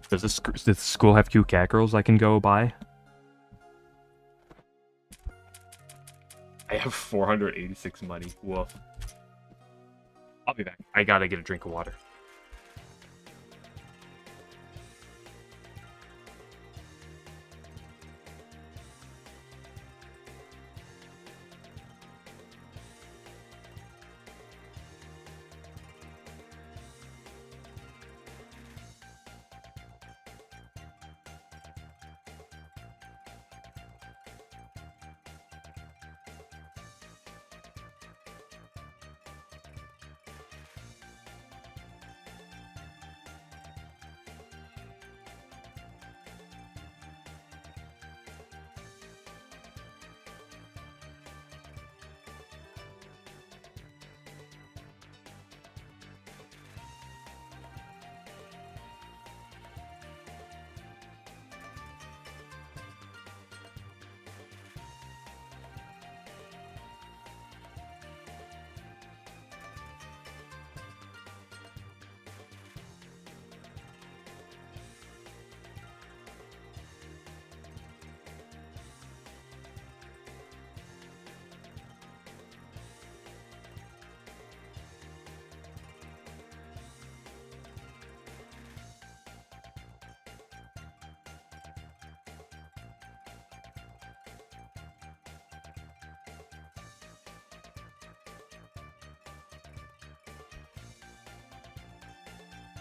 Does the school have cute cat girls I can go buy? I have 486 money. Woof. I'll be back. I gotta get a drink of water.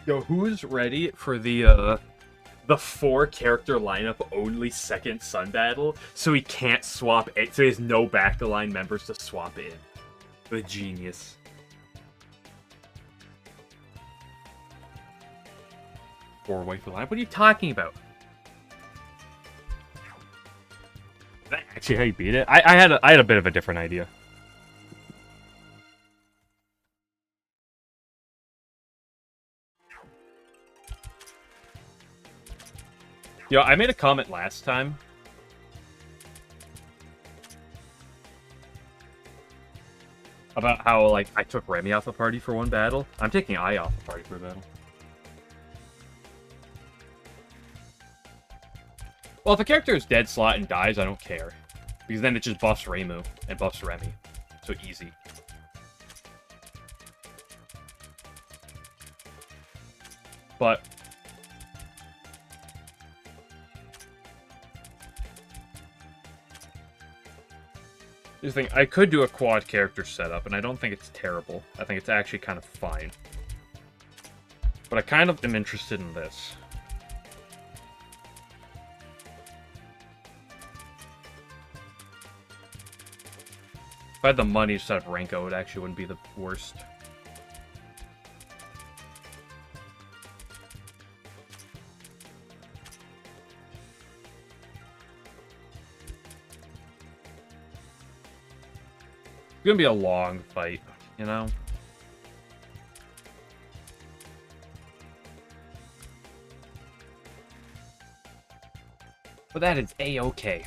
Yo, who's ready for the 4 character lineup only second Sun battle? So he can't swap it. So he has no back to line members to swap in. The genius. Four-way for line. What are you talking about? Is that actually how you beat it? I had a bit of a different idea. Yo, I made a comment last time. About how, like, I took Remy off the party for one battle. I'm taking I off the party for a battle. Well, if a character is dead slot and dies, I don't care. Because then it just buffs Reimu and buffs Remy. So easy. But here's the thing, I could do a quad character setup, and I don't think it's terrible. I think it's actually kind of fine. But I kind of am interested in this. If I had the money to set up Renko, it actually wouldn't be the worst. It's gonna be a long fight, you know? But that is A-okay.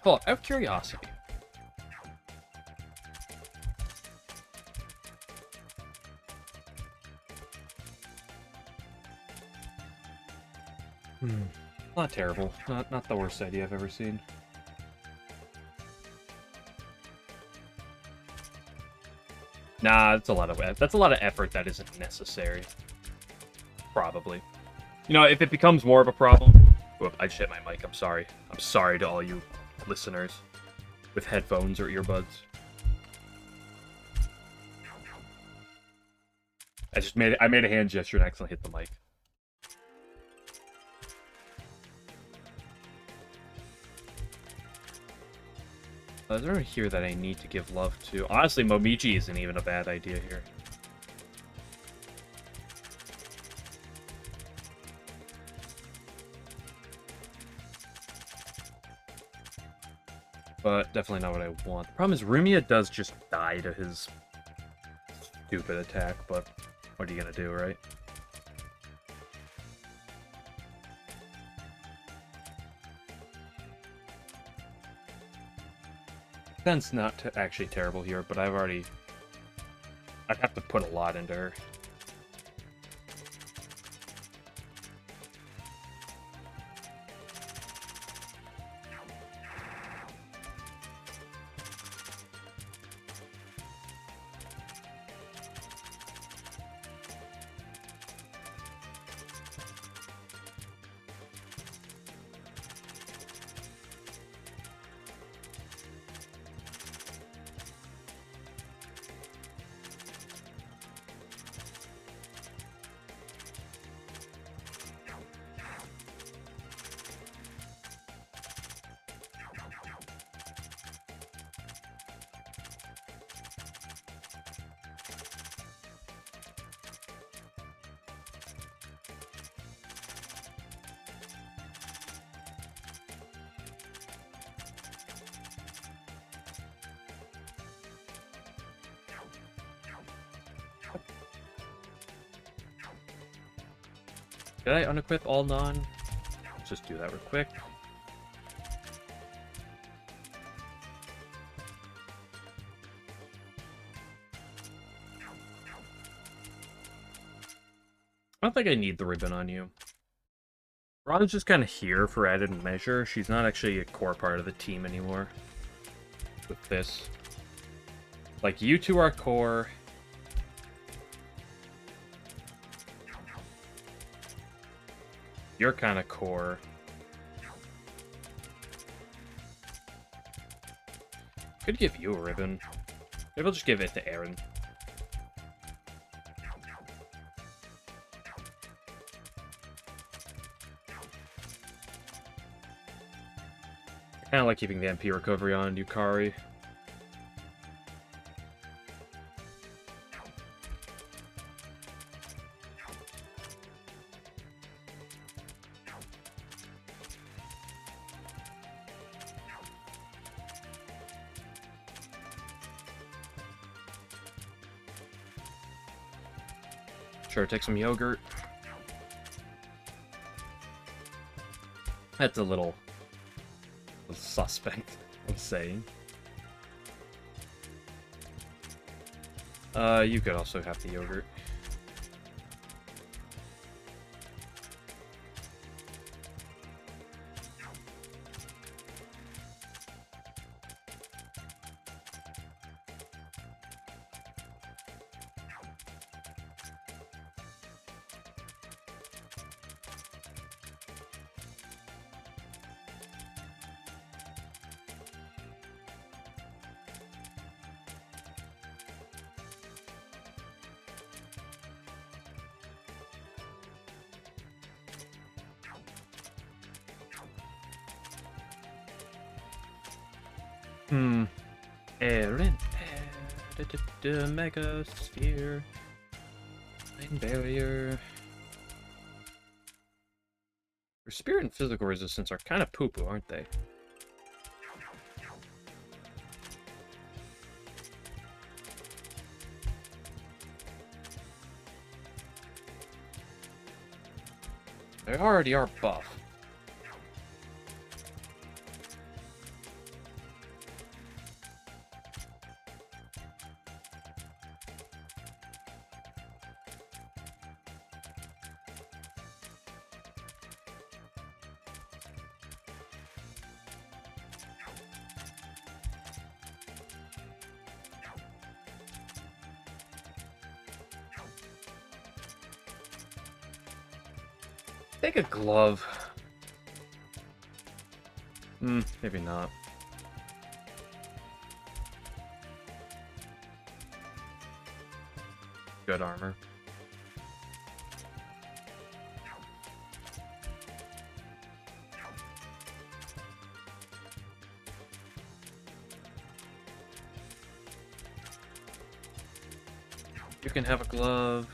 Hold on, out of curiosity. Not terrible. Not the worst idea I've ever seen. Nah, that's a lot of effort that isn't necessary. Probably. You know, if it becomes more of a problem... Whoop, I just hit my mic, I'm sorry. I'm sorry to all you listeners with headphones or earbuds. I made a hand gesture and accidentally hit the mic. Is there anyone here that I need to give love to? Honestly, Momiji isn't even a bad idea here. But definitely not what I want. The problem is Rumia does just die to his stupid attack, but what are you gonna do, right? Sen's not actually terrible here, but I'd have to put a lot into her. Should I unequip all non? Let's just do that real quick. I don't think I need the ribbon on you. Ron's just kind of here for added measure. She's not actually a core part of the team anymore. With this. Like, you two are core. You're kind of core. Could give you a ribbon. Maybe I'll just give it to Aaron. I kind of like keeping the MP recovery on Yukari. Sure, take some yogurt. That's a little suspect, I'm saying. You could also have the yogurt. Aaron, the mega sphere, main barrier. Your spirit and physical resistance are kind of poo-poo, aren't they? They already are buff. Take a glove. Maybe not. Good armor. You can have a glove.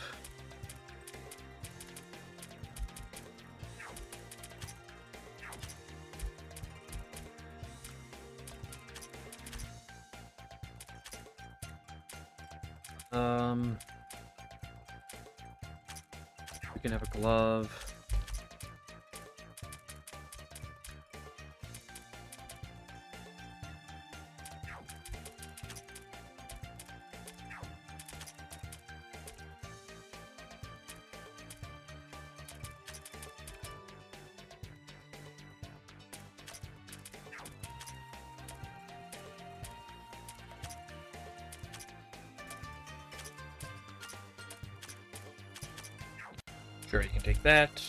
You can have a glove. Sure, you can take that.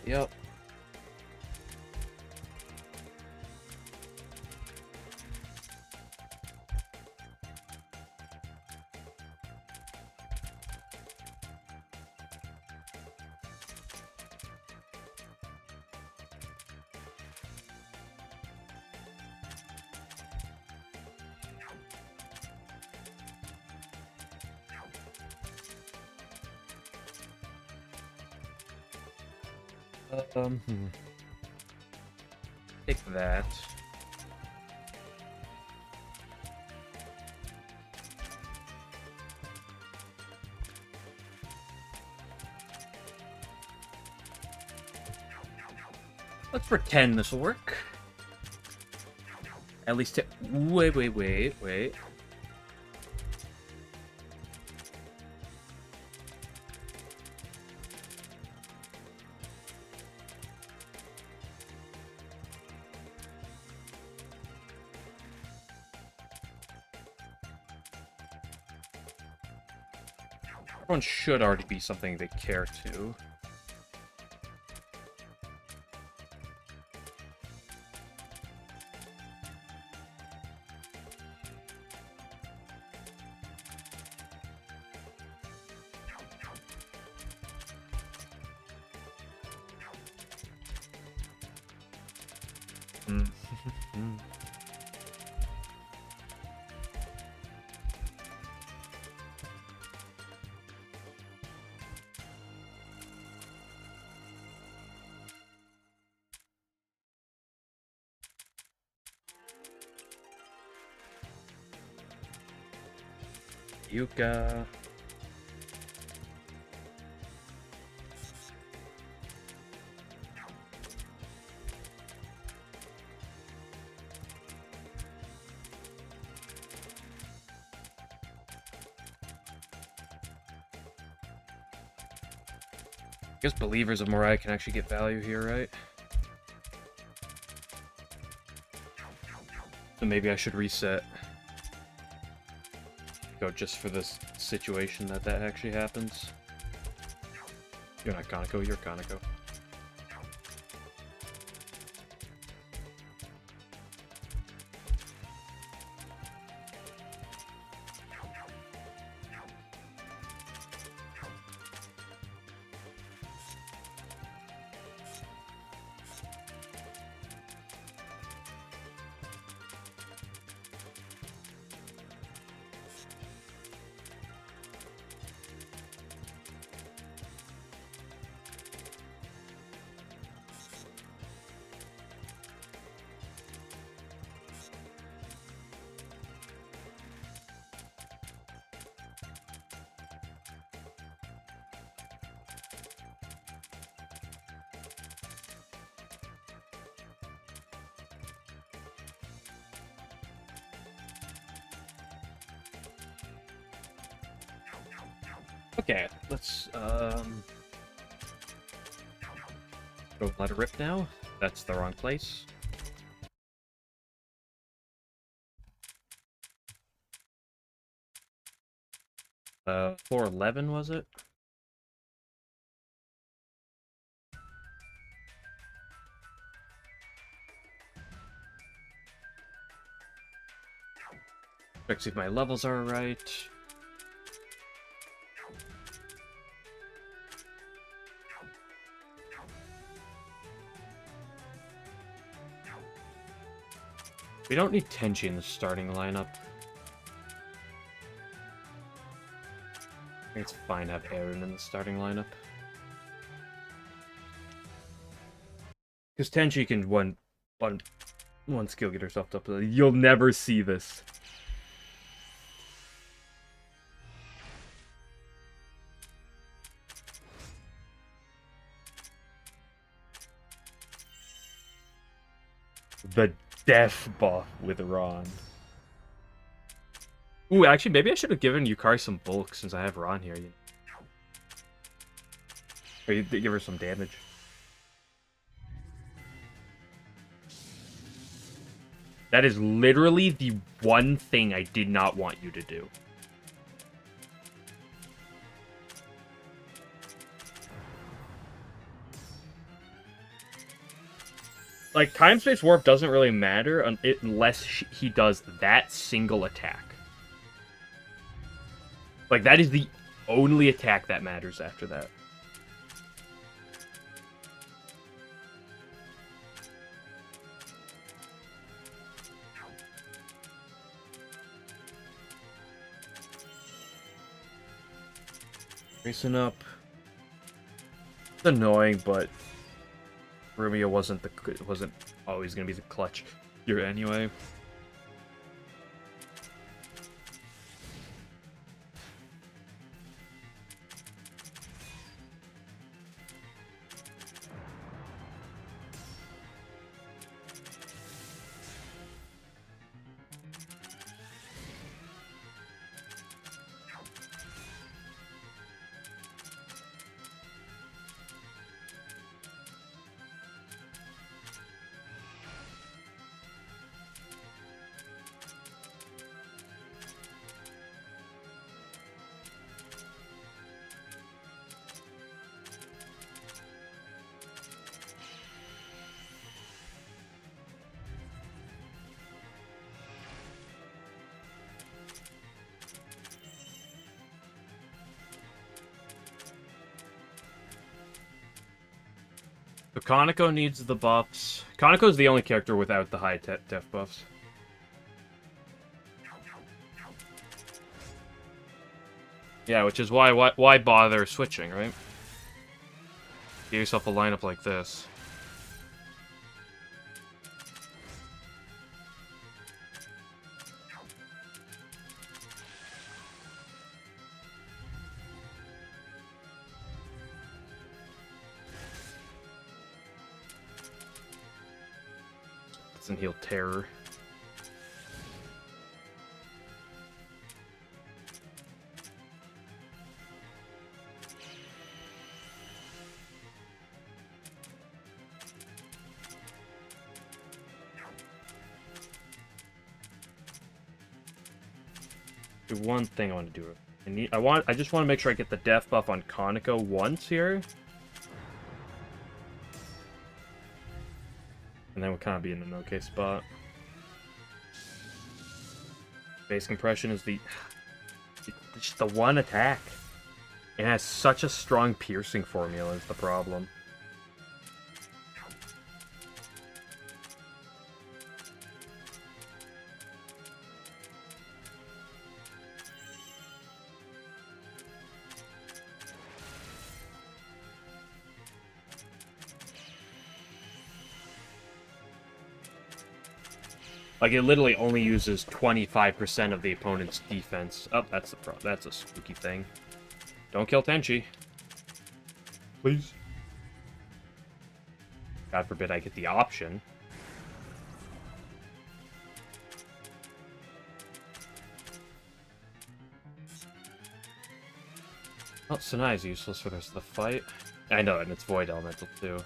Yep. Hmm. Take that. Let's pretend this will work. At least wait. Everyone should already be something they care to. Yuka. I guess Believers of Morai can actually get value here, right? So maybe I should reset. Go just for this situation that actually happens. You're not Kaneko, you're Kaneko. Okay, let's go let it rip now. That's the wrong place. Floor 11 was it? Check see if my levels are right. We don't need Tenchi in the starting lineup. I think it's fine to have Aaron in the starting lineup. Because Tenchi can one skill get herself up. You'll never see this. The death buff with Ron. Ooh, actually, maybe I should have given Yukari some bulk since I have Ron here. Or you give her some damage. That is literally the one thing I did not want you to do. Like, time space warp doesn't really matter unless he does that single attack. Like, that is the only attack that matters after that. Racing up. It's annoying, but Rumia wasn't always gonna be the clutch here anyway. So Kaneko needs the buffs. Kaneko's the only character without the high def buffs. Yeah, which is why bother switching, right? Give yourself a lineup like this. Doesn't heal terror. Do one thing I want to do. I just want to make sure I get the death buff on Kaneko once here. And then we'll kind of be in an okay spot. Base compression is just the one attack. It has such a strong piercing formula is the problem. Like, it literally only uses 25% of the opponent's defense. Oh, that's that's a spooky thing. Don't kill Tenchi. Please. God forbid I get the option. Well, Sanai is useless for the rest of the fight. I know, and it's Void Elemental, too.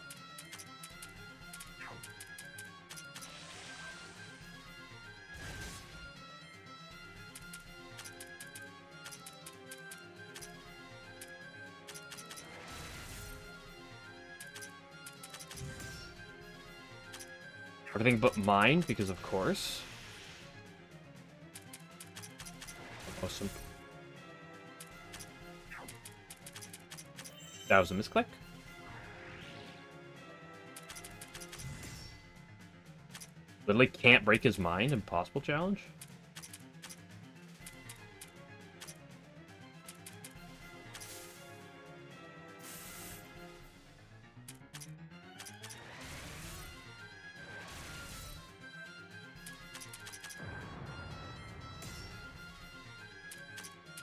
Everything but mine, because of course. Awesome. That was a misclick. Literally can't break his mind. Impossible challenge.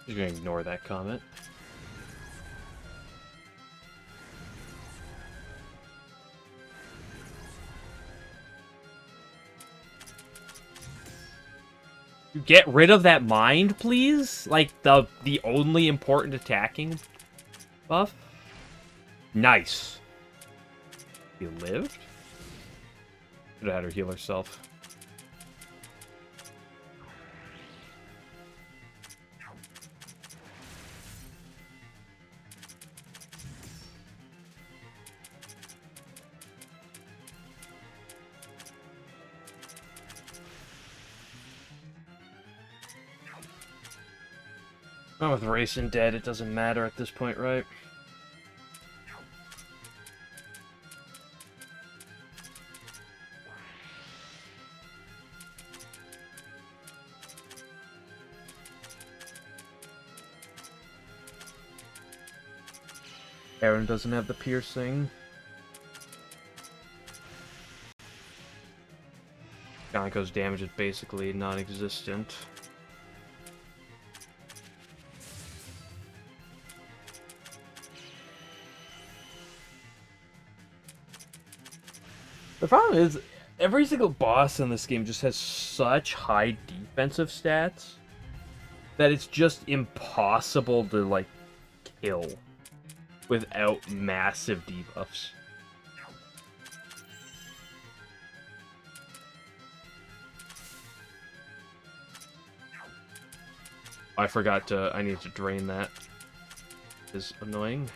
He's gonna ignore that comment. Get rid of that mind, please? Like, the only important attacking buff? Nice. You lived? Should have had her heal herself. Well, with Racing dead, it doesn't matter at this point, right? Aaron doesn't have the piercing. Ganko's damage is basically non-existent. The problem is, every single boss in this game just has such high defensive stats that it's just impossible to, like, kill without massive debuffs. I forgot to... I need to drain that. Is annoying.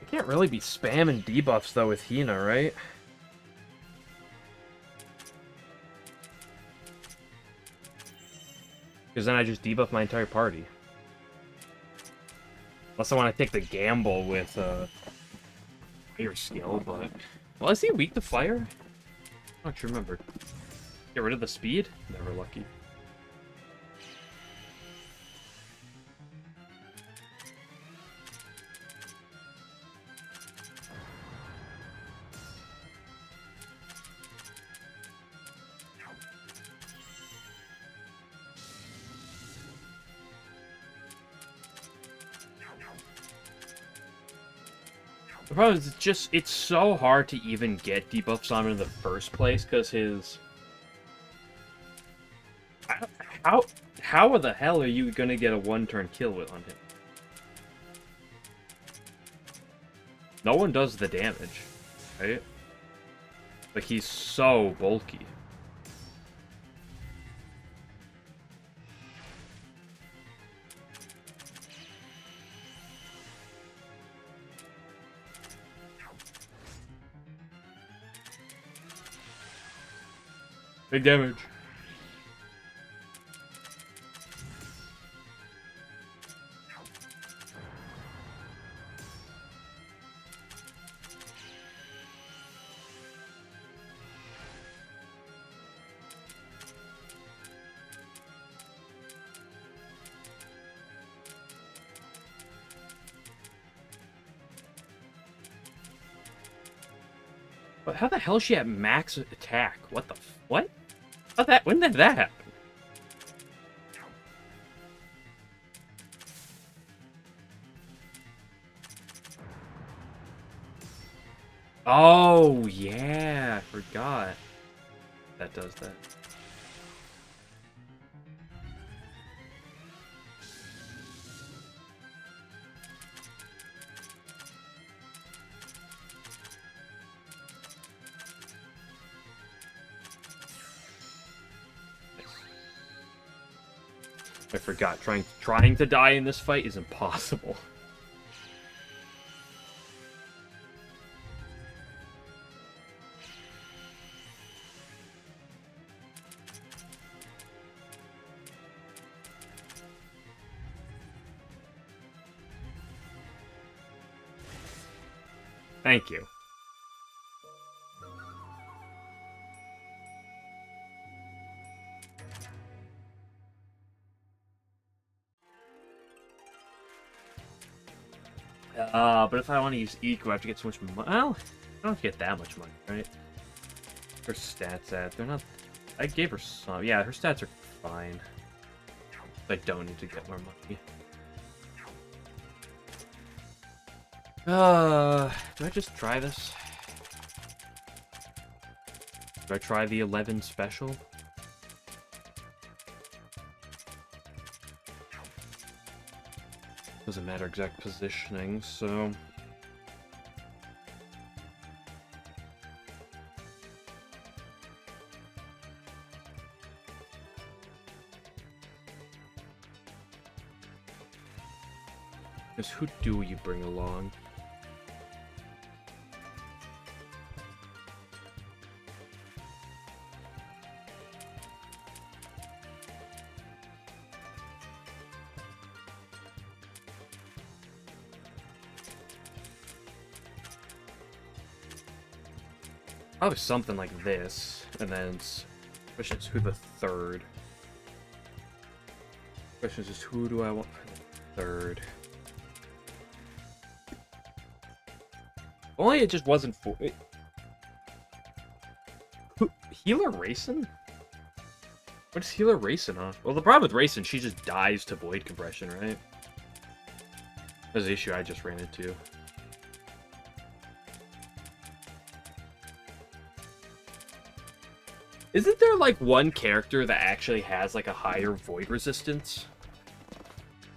I can't really be spamming debuffs, though, with Hina, right? Because then I just debuff my entire party. Unless I want to take the gamble with, fire skill, but... Well, is he weak to fire? I don't remember. Get rid of the speed? Never lucky. The problem is, it's so hard to even get debuffs on him in the first place, because his... How the hell are you gonna get a one-turn kill on him? No one does the damage, right? Like, he's so bulky. Big damage. But how the hell is she at max attack? What the what? When did that happen? Oh, yeah, I forgot. That does that. I forgot. Trying to die in this fight is impossible. Thank you. But if I want to use Eco, I have to get so much money. Well, I don't get that much money, right? Her stats at, they're not... I gave her some. Yeah, her stats are fine. I don't need to get more money. Do I just try this? Do I try the 11 special? Doesn't matter exact positioning, so... Because who do you bring along? Probably something like this, and then it's... Question is who the third. Question is just who do I want for the third? Only it just wasn't for it. Healer racing? What is healer racing on? Well, the problem with racing, she just dies to void compression, right? That's the issue I just ran into. Isn't there like one character that actually has like a higher void resistance?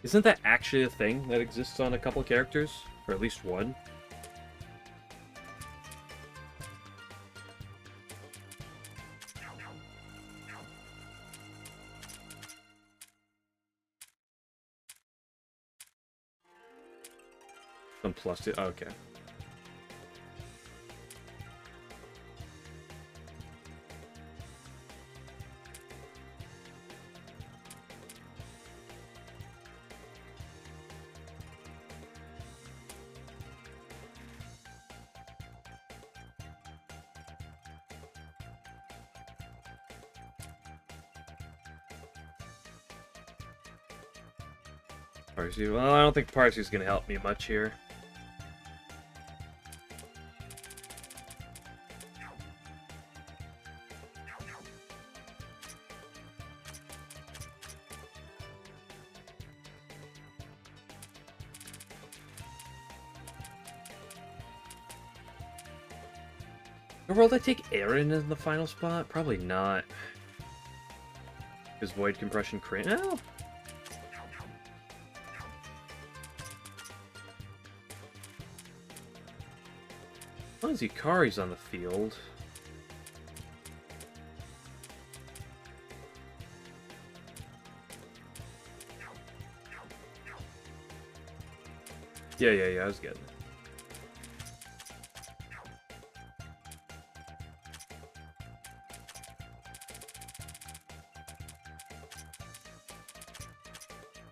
Isn't that actually a thing that exists on a couple characters? Or at least one? Some plus two. Okay. Parsley. Well, I don't think Parsley's gonna help me much here. Will I take Aaron in the final spot? Probably not. Is void compression crit? No. As long as Hikari's on the field. Yeah, I was getting it.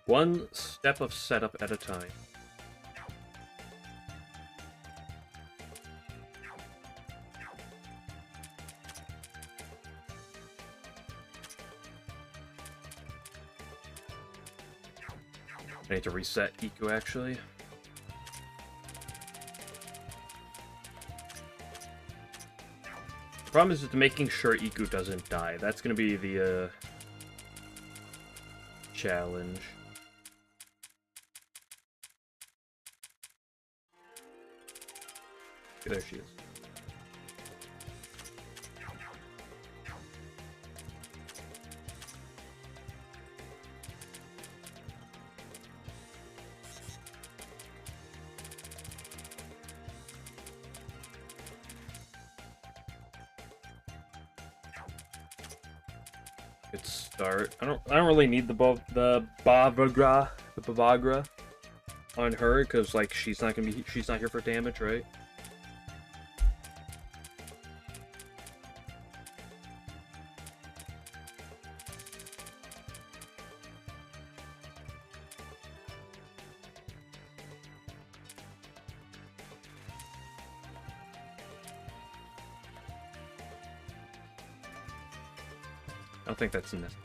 One step of setup at a time. I need to reset Iku, actually. The problem is just making sure Iku doesn't die. That's going to be the challenge. There she is. Good start. I don't really need the Bavagra on her because like she's not here for damage, right? I don't think that's necessary.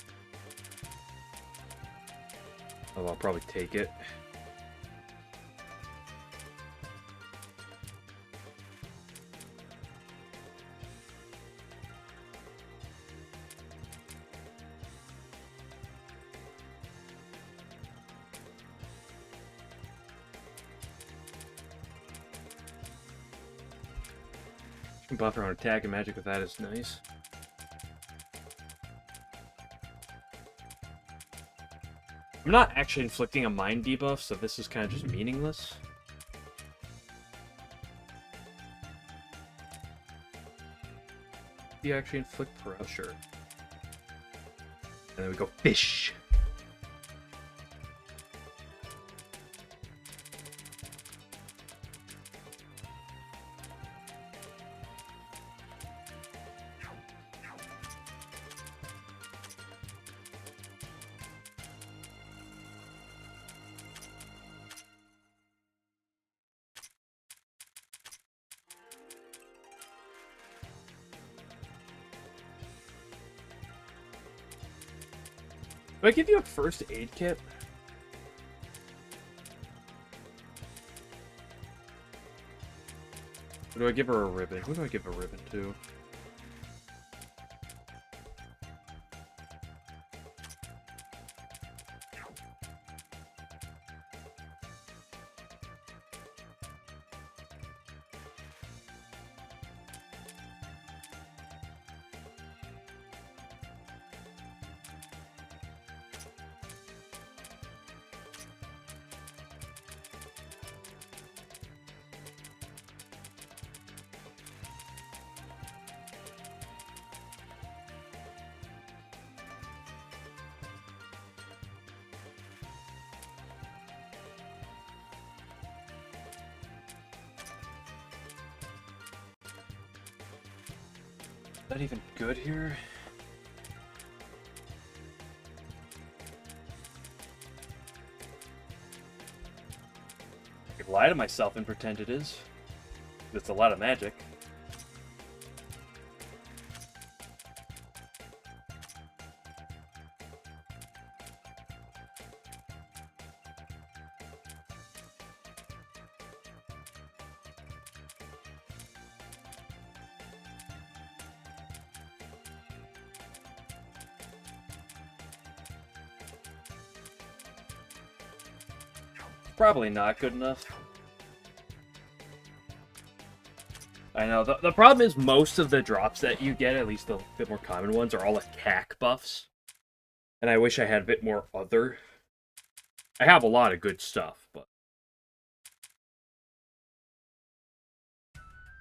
Oh, I'll probably take it. You can buff her on attack and magic with that is nice. I'm not actually inflicting a mind debuff, so this is kind of just meaningless. Do you actually inflict pressure? And then we go fish. Do I give you a first aid kit? Or do I give her a ribbon? Who do I give a ribbon to? Is that even good here? I could lie to myself and pretend it is. It's a lot of magic. Probably not good enough. I know. The problem is most of the drops that you get, at least the bit more common ones, are all attack buffs. And I wish I had a bit more other. I have a lot of good stuff, but...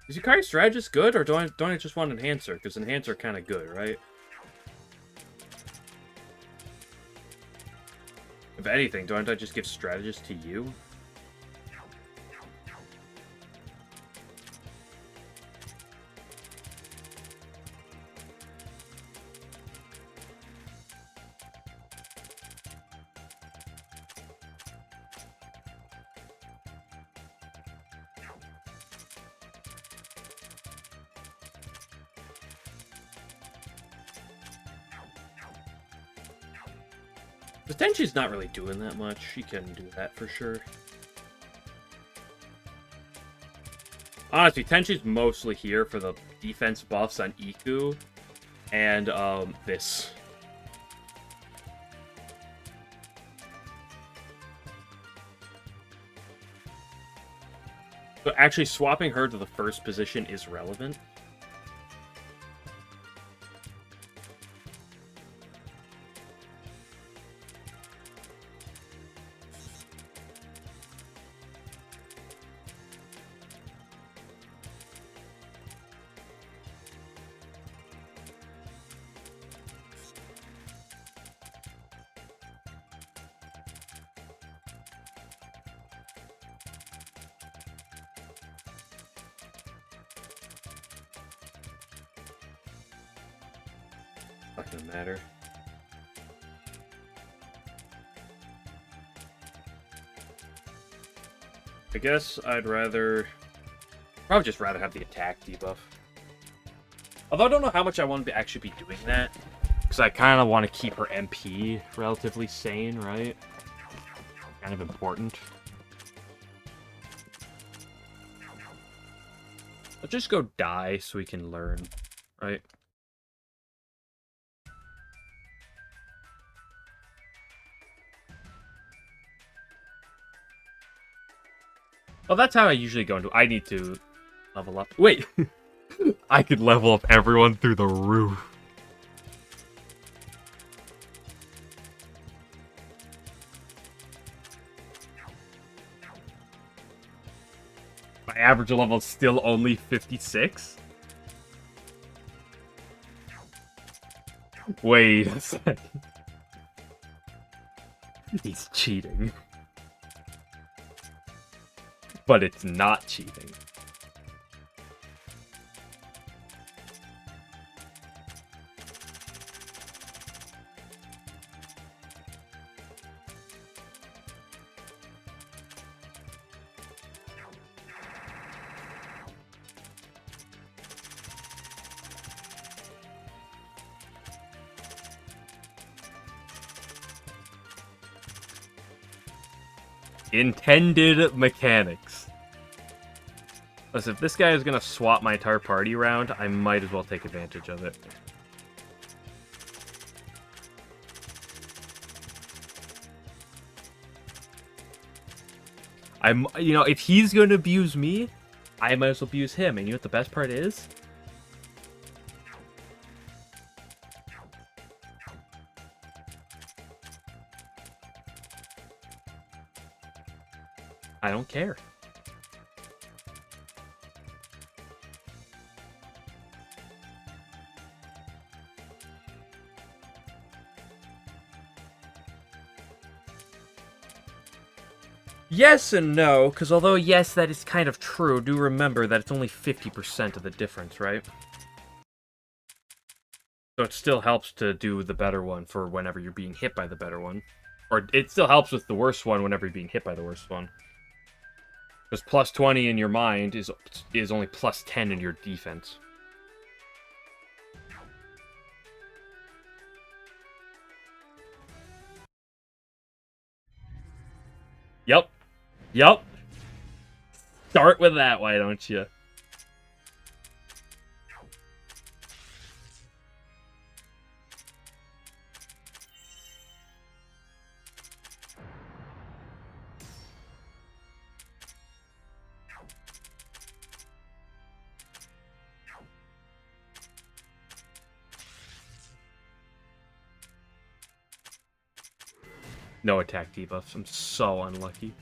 Is Yukari Strategist good, or don't I just want Enhancer? Because Enhancer kind of good, right? If anything, don't I just give Strategist to you? But Tenchi's not really doing that much. She can do that for sure. Honestly, Tenchi's mostly here for the defense buffs on Iku and this. So actually swapping her to the first position is relevant. Not gonna matter. I guess I'd rather... Probably just rather have the attack debuff. Although I don't know how much I want to actually be doing that. Because I kind of want to keep her MP relatively sane, right? Kind of important. Let's just go die so we can learn, right? Well, that's how I usually go into... I need to level up. Wait! I could level up everyone through the roof. My average level is still only 56? Wait a second. He's cheating. But it's not cheating. Intended mechanics. Listen, if this guy is gonna swap my entire party around, I might as well take advantage of it. You know, if he's gonna abuse me, I might as well abuse him. And you know what the best part is? I don't care. Yes and no, because although, yes, that is kind of true, do remember that it's only 50% of the difference, right? So it still helps to do the better one for whenever you're being hit by the better one. Or it still helps with the worst one whenever you're being hit by the worst one. Because plus 20 in your mind is only plus 10 in your defense. Yep. Yep. Start with that, why don't you? No attack debuffs. I'm so unlucky.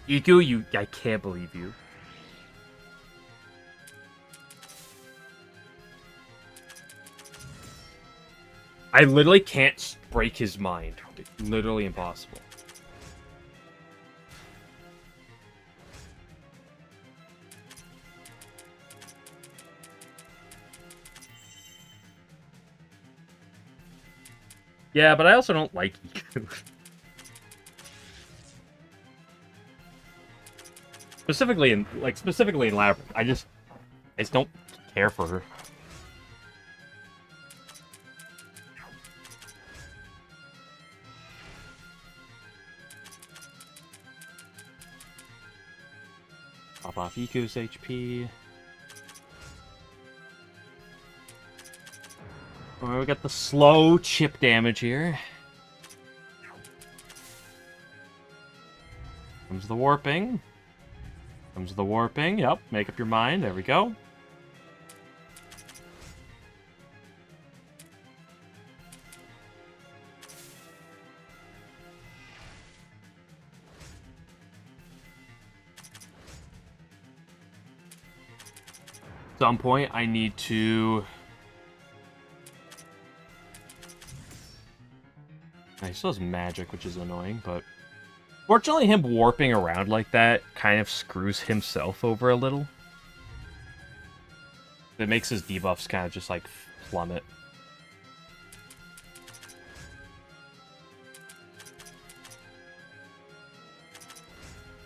Iku, I can't believe you. I literally can't break his mind. It's literally impossible. Yeah, but I also don't like Iku. Specifically in Labyrinth. I just don't care for her. Pop off Iku's HP. Alright, we got the slow chip damage here. Comes the warping. Comes the warping. Yep, make up your mind. There we go. At some point, I need to... He still has magic, which is annoying, but... Fortunately, him warping around like that kind of screws himself over a little. It makes his debuffs kind of just, like, plummet.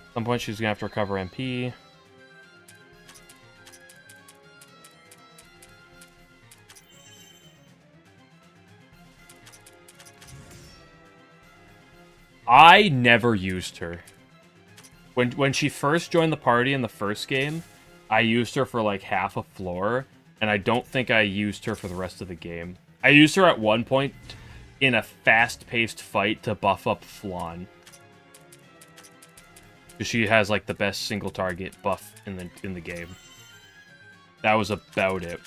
At some point, she's gonna have to recover MP. I never used her. When she first joined the party in the first game, I used her for like half a floor, and I don't think I used her for the rest of the game. I used her at one point in a fast-paced fight to buff up Flan. Because she has like the best single target buff in the game. That was about it.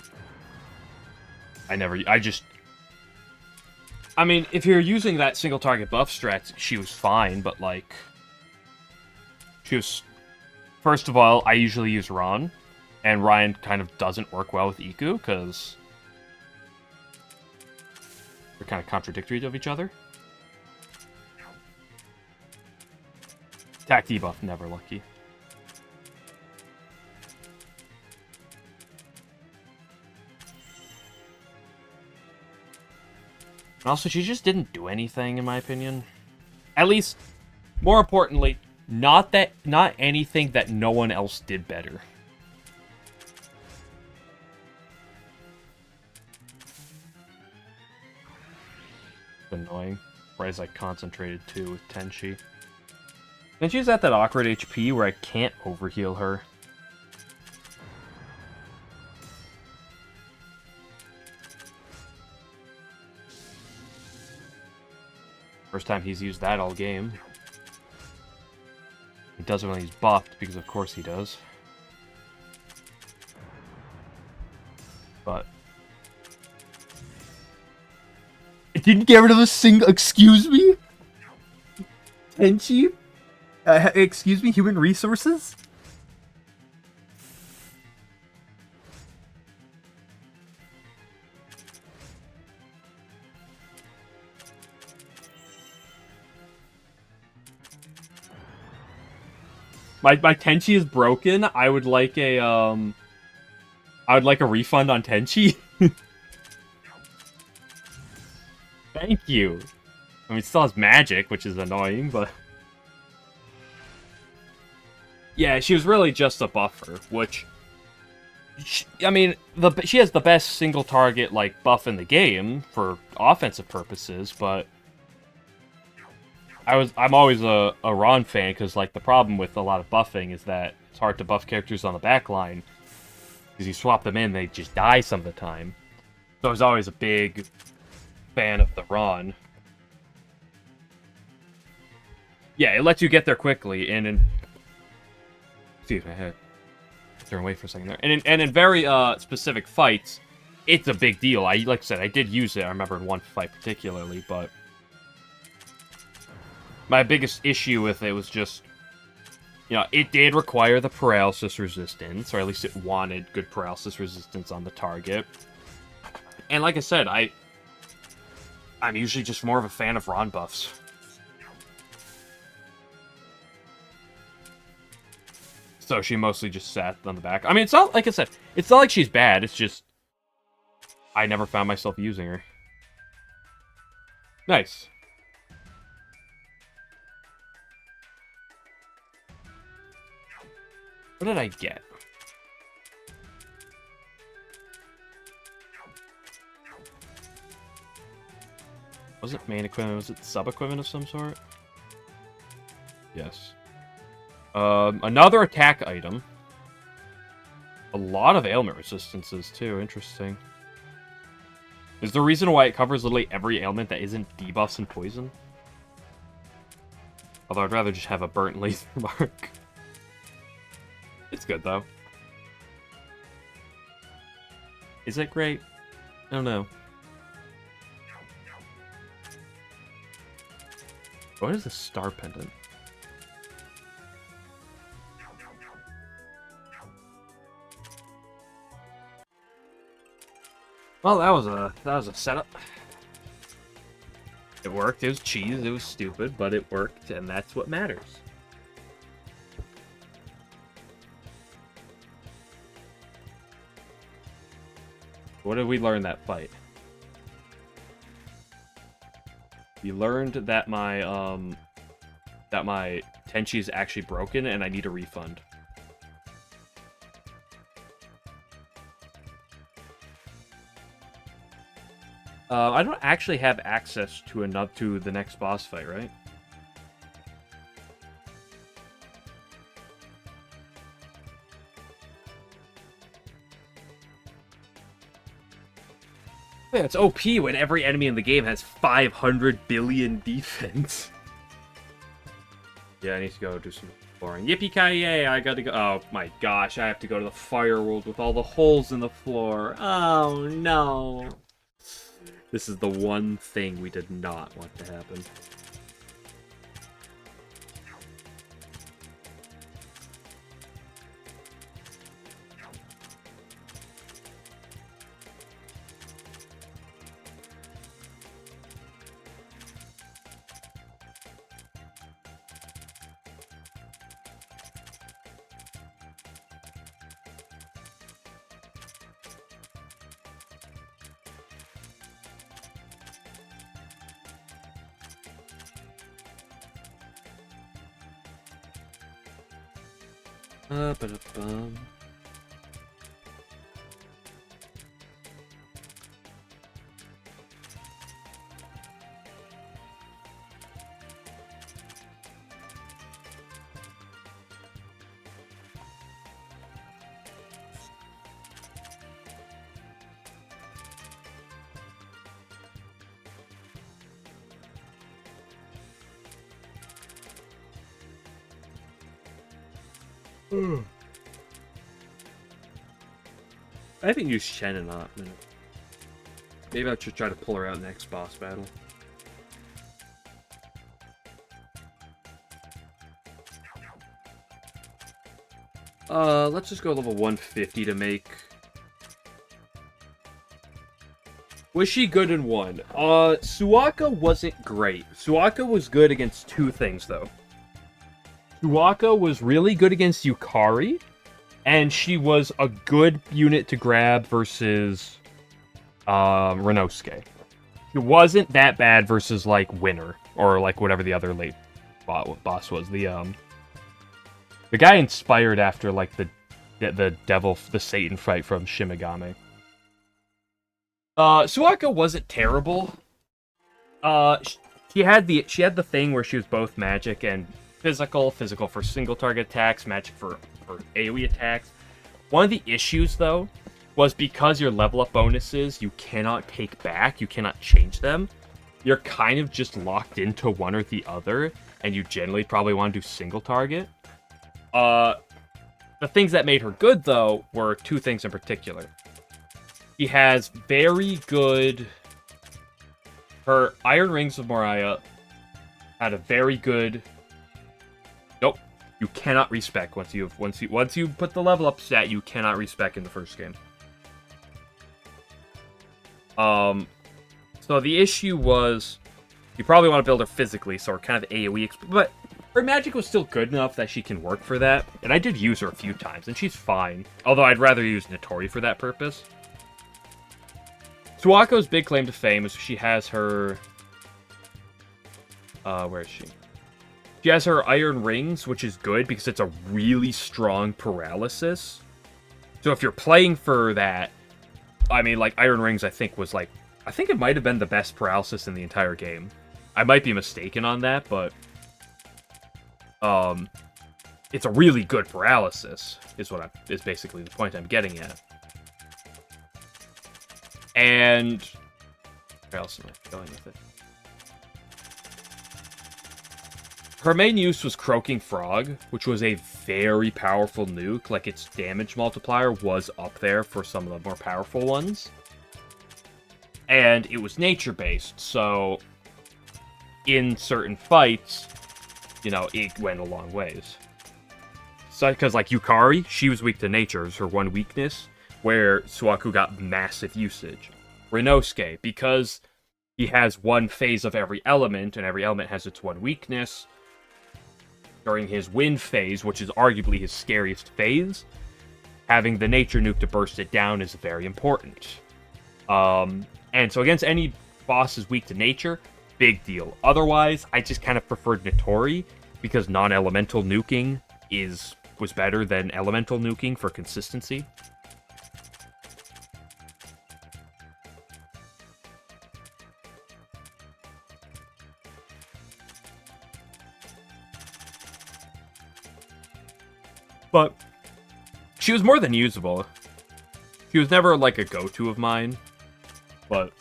I mean, if you're using that single target buff strat, she was fine, but like... She was... First of all, I usually use Ron, and Ryan kind of doesn't work well with Iku, because... they're kind of contradictory of each other. Attack debuff, never lucky. Also, she just didn't do anything, in my opinion. At least, more importantly, not anything that no one else did better. Annoying. Whereas I concentrated too with Tenchi. Tenchi's at that awkward HP where I can't overheal her. First time he's used that all game. He does it when he's buffed, because of course he does. But it didn't get rid of a single. Excuse me? Tenchi? Excuse me, human resources? My Tenchi is broken. I would like a refund on Tenchi. Thank you. I mean, it still has magic, which is annoying, but yeah, she was really just a buffer, which I mean, she has the best single target like buff in the game for offensive purposes, but I'm always a Ron fan, because like the problem with a lot of buffing is that it's hard to buff characters on the back line, because you swap them in, they just die some of the time. So I was always a big fan of the Ron. Yeah, it lets you get there quickly, and excuse me, I had to turn away for a second there. And in very specific fights, it's a big deal. Like I said, I did use it. I remember in one fight particularly, but my biggest issue with it was just, you know, it did require the paralysis resistance, or at least it wanted good paralysis resistance on the target. And like I said, I'm usually just more of a fan of Ron buffs. So she mostly just sat on the back. I mean, it's not, like I said, it's not like she's bad, it's just I never found myself using her. Nice. What did I get? Was it main equipment? Was it sub-equipment of some sort? Yes. Another attack item. A lot of ailment resistances, too. Interesting. Is there a reason why it covers literally every ailment that isn't debuffs and poison? Although I'd rather just have a burnt laser mark. It's good, though. Is it great? I don't know. What is the star pendant? Well, that was a setup. It worked. It was cheese. It was stupid, but it worked, and that's what matters. What did we learn that fight? We learned that my Tenchi is actually broken, and I need a refund. I don't actually have access to the next boss fight, right? Yeah, it's OP when every enemy in the game has 500 billion defense. Yeah, I need to go do some exploring. Yippee-ki-yay, I gotta go. Oh my gosh, I have to go to the fire world with all the holes in the floor. Oh no. This is the one thing we did not want to happen. Ba-da-bum. I haven't used Shen in a minute. Maybe I should try to pull her out next boss battle. Let's just go level 150 to make... Was she good in one? Suaka wasn't great. Suaka was good against two things, though. Suaka was really good against Yukari, and she was a good unit to grab versus Renosuke. It wasn't that bad versus like Winner or like whatever the other late boss was. The guy inspired after like the Satan fight from Shimigami. Suaka wasn't terrible. She had the thing where she was both magic and physical for single target attacks, magic for AoE attacks. One of the issues though was because your level up bonuses you cannot take back, you cannot change them. You're kind of just locked into one or the other, and you generally probably want to do single target. The things that made her good though were two things in particular. She has very good. Her Iron Rings of Moriah had a very good. Nope, you cannot respec once you put the level up stat. You cannot respec in the first game. So the issue was, you probably want to build her physically, so her kind of AoE, but her magic was still good enough that she can work for that. And I did use her a few times, and she's fine. Although I'd rather use Notori for that purpose. Suako's big claim to fame is she has her... where is she? She has her Iron Rings, which is good because it's a really strong paralysis. So if you're playing for that... I mean, like, Iron Rings, I think it might have been the best paralysis in the entire game. I might be mistaken on that, but... it's a really good paralysis, is basically the point I'm getting at. And where else am I going with it? Her main use was Croaking Frog, which was a very powerful nuke. Like, its damage multiplier was up there for some of the more powerful ones. And it was nature-based, so in certain fights, you know, it went a long ways. So, because, like, Yukari, she was weak to nature, is her one weakness, where Suaku got massive usage. Renosuke, because he has one phase of every element, and every element has its one weakness, during his wind phase, which is arguably his scariest phase, having the nature nuke to burst it down is very important. And so against any bosses weak to nature, big deal. Otherwise, I just kind of preferred Notori, because non-elemental nuking was better than elemental nuking for consistency. But she was more than usable. She was never, like, a go-to of mine. But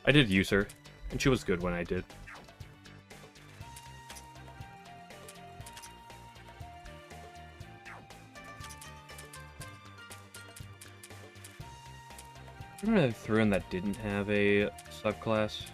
I did use her, and she was good when I did. I remember I threw in that didn't have a subclass.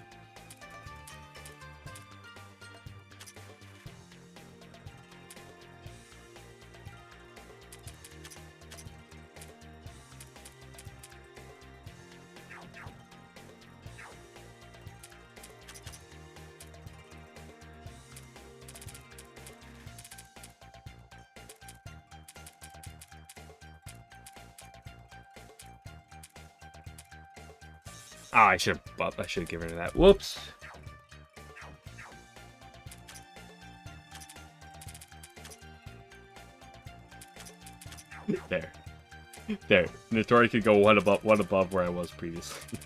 Ah, I should have given her that. Whoops. There. There. Notori could go one above where I was previously.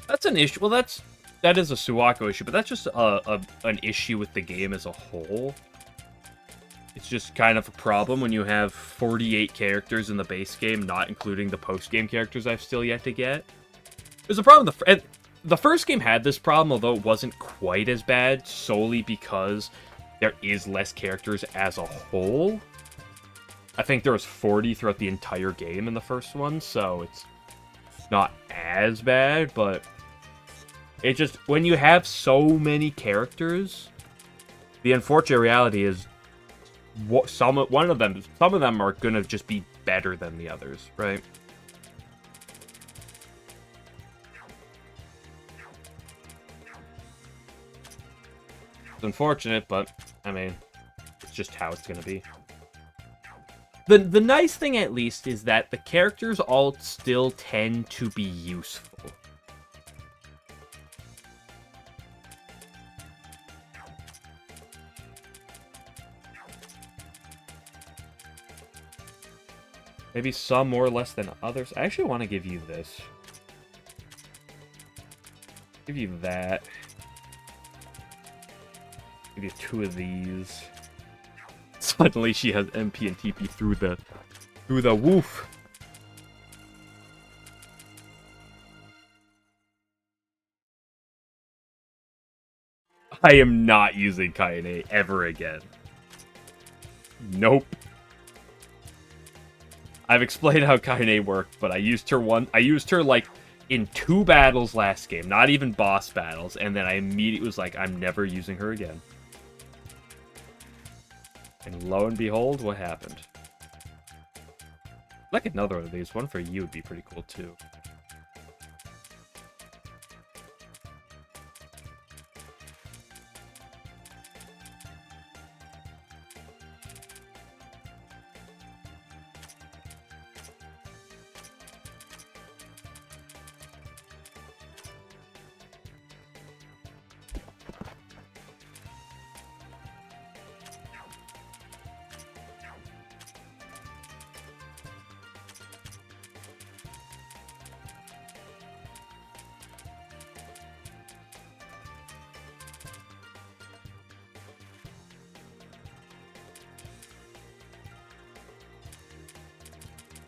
That's an issue. Well, that is a Suwako issue, but that's just an issue with the game as a whole. It's just kind of a problem when you have 48 characters in the base game, not including the post-game characters I've still yet to get. There's a problem. The first game had this problem, although it wasn't quite as bad, solely because there is less characters as a whole. I think there was 40 throughout the entire game in the first one, so it's not as bad, but it just, when you have so many characters, the unfortunate reality is some of them are gonna just be better than the others, right? It's unfortunate, but I mean, it's just how it's gonna be. The nice thing, at least, is that the characters all still tend to be useful. Maybe some more or less than others. I actually want to give you this. Give you that. Give you 2 of these. Suddenly she has MP and TP through the woof. I am not using Kaine ever again. Nope. I've explained how Kaine worked, but I used her like in 2 battles last game, not even boss battles, and then I immediately was like, I'm never using her again. And lo and behold, what happened? Like another one of these. One for you would be pretty cool too.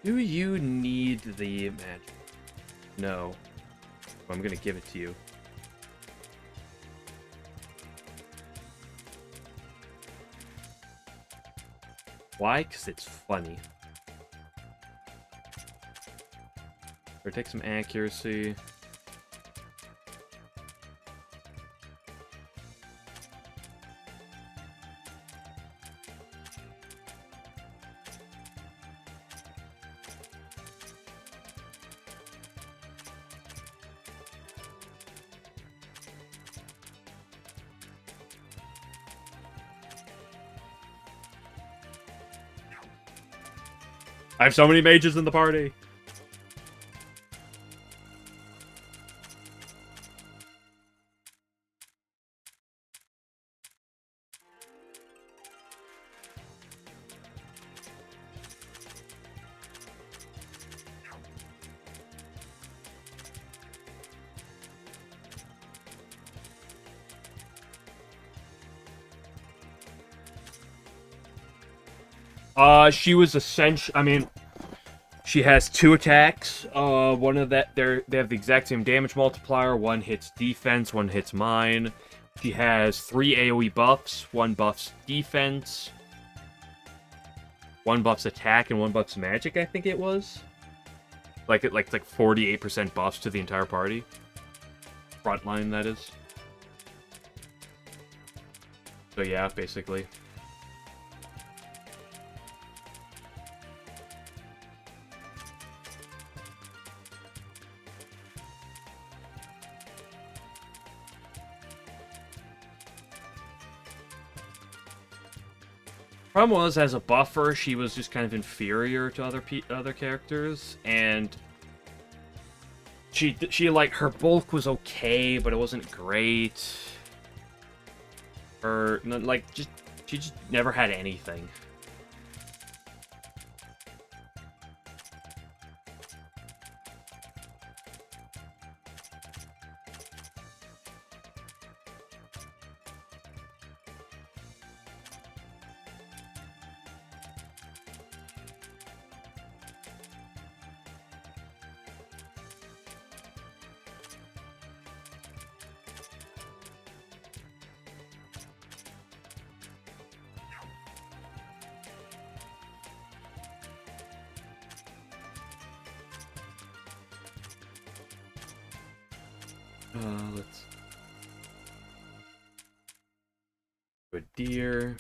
Do you need the magic? No. I'm gonna give it to you. Why? Because it's funny. Or take some accuracy. I have so many mages in the party. She was essentially, I mean, she has 2 attacks. One of that, they have the exact same damage multiplier. One hits defense, one hits mine. She has 3 AoE buffs, 1 buffs defense, 1 buffs attack, and 1 buffs magic, I think it was. Like 48% buffs to the entire party. Frontline, that is. So yeah, basically. Problem was, as a buffer, she was just kind of inferior to other characters, and she like, her bulk was okay, but it wasn't great. She just never had anything. Let's do a deer.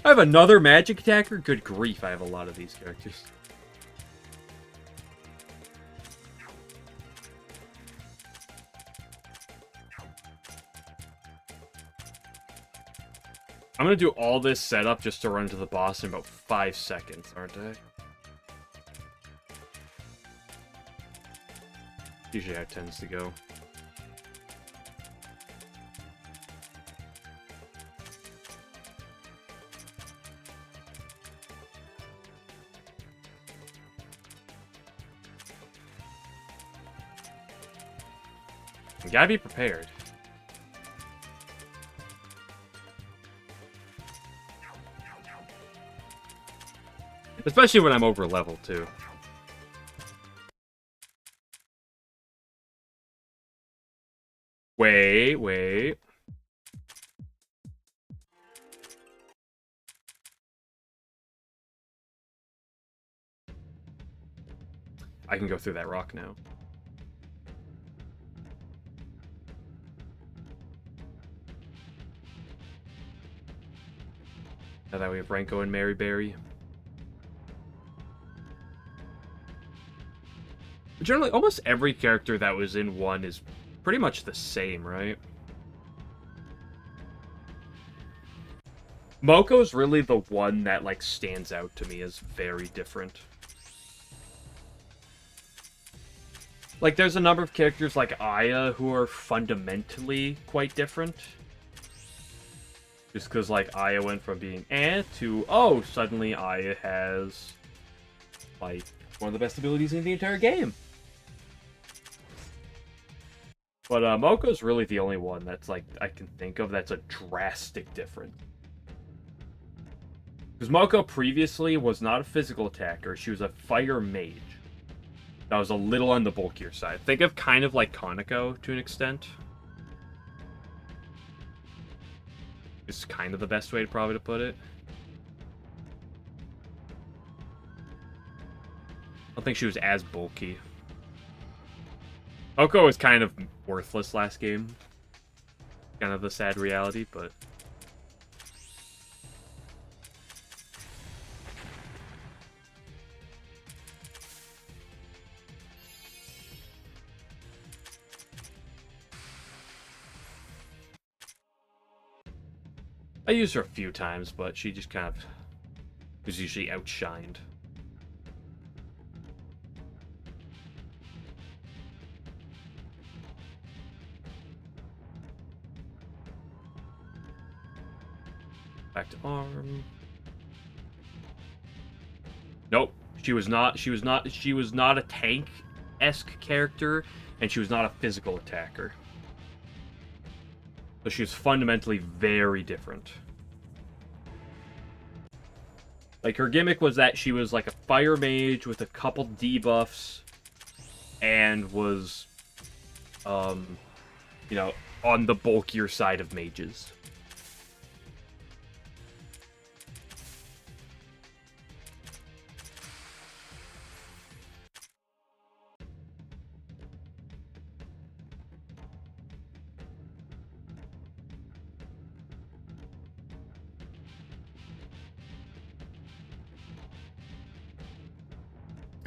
I have another magic attacker? Good grief, I have a lot of these characters. I'm gonna do all this setup just to run to the boss in about 5 seconds, aren't I? Usually how it tends to go. You gotta be prepared. Especially when I'm over level, too. Wait. I can go through that rock now. Now that we have Ranko and Maryberry. Generally, almost every character that was in 1 is pretty much the same, right? Moko's really the one that, like, stands out to me as very different. Like, there's a number of characters like Aya who are fundamentally quite different. Just because, like, Aya went from being to, oh, suddenly Aya has, like, one of the best abilities in the entire game. But Moko's really the only one that's, like, I can think of that's a drastic difference. Because Moko previously was not a physical attacker, she was a fire mage. That was a little on the bulkier side. Think of kind of like Konako to an extent. It's kind of the best way probably to put it. I don't think she was as bulky. Moko was kind of worthless last game. Kind of the sad reality, but... I used her a few times, but she just kind of was usually outshined. Back to arm. Nope. She was not a tank-esque character, and she was not a physical attacker. So she was fundamentally very different. Like, her gimmick was that she was like a fire mage with a couple debuffs and was, you know, on the bulkier side of mages.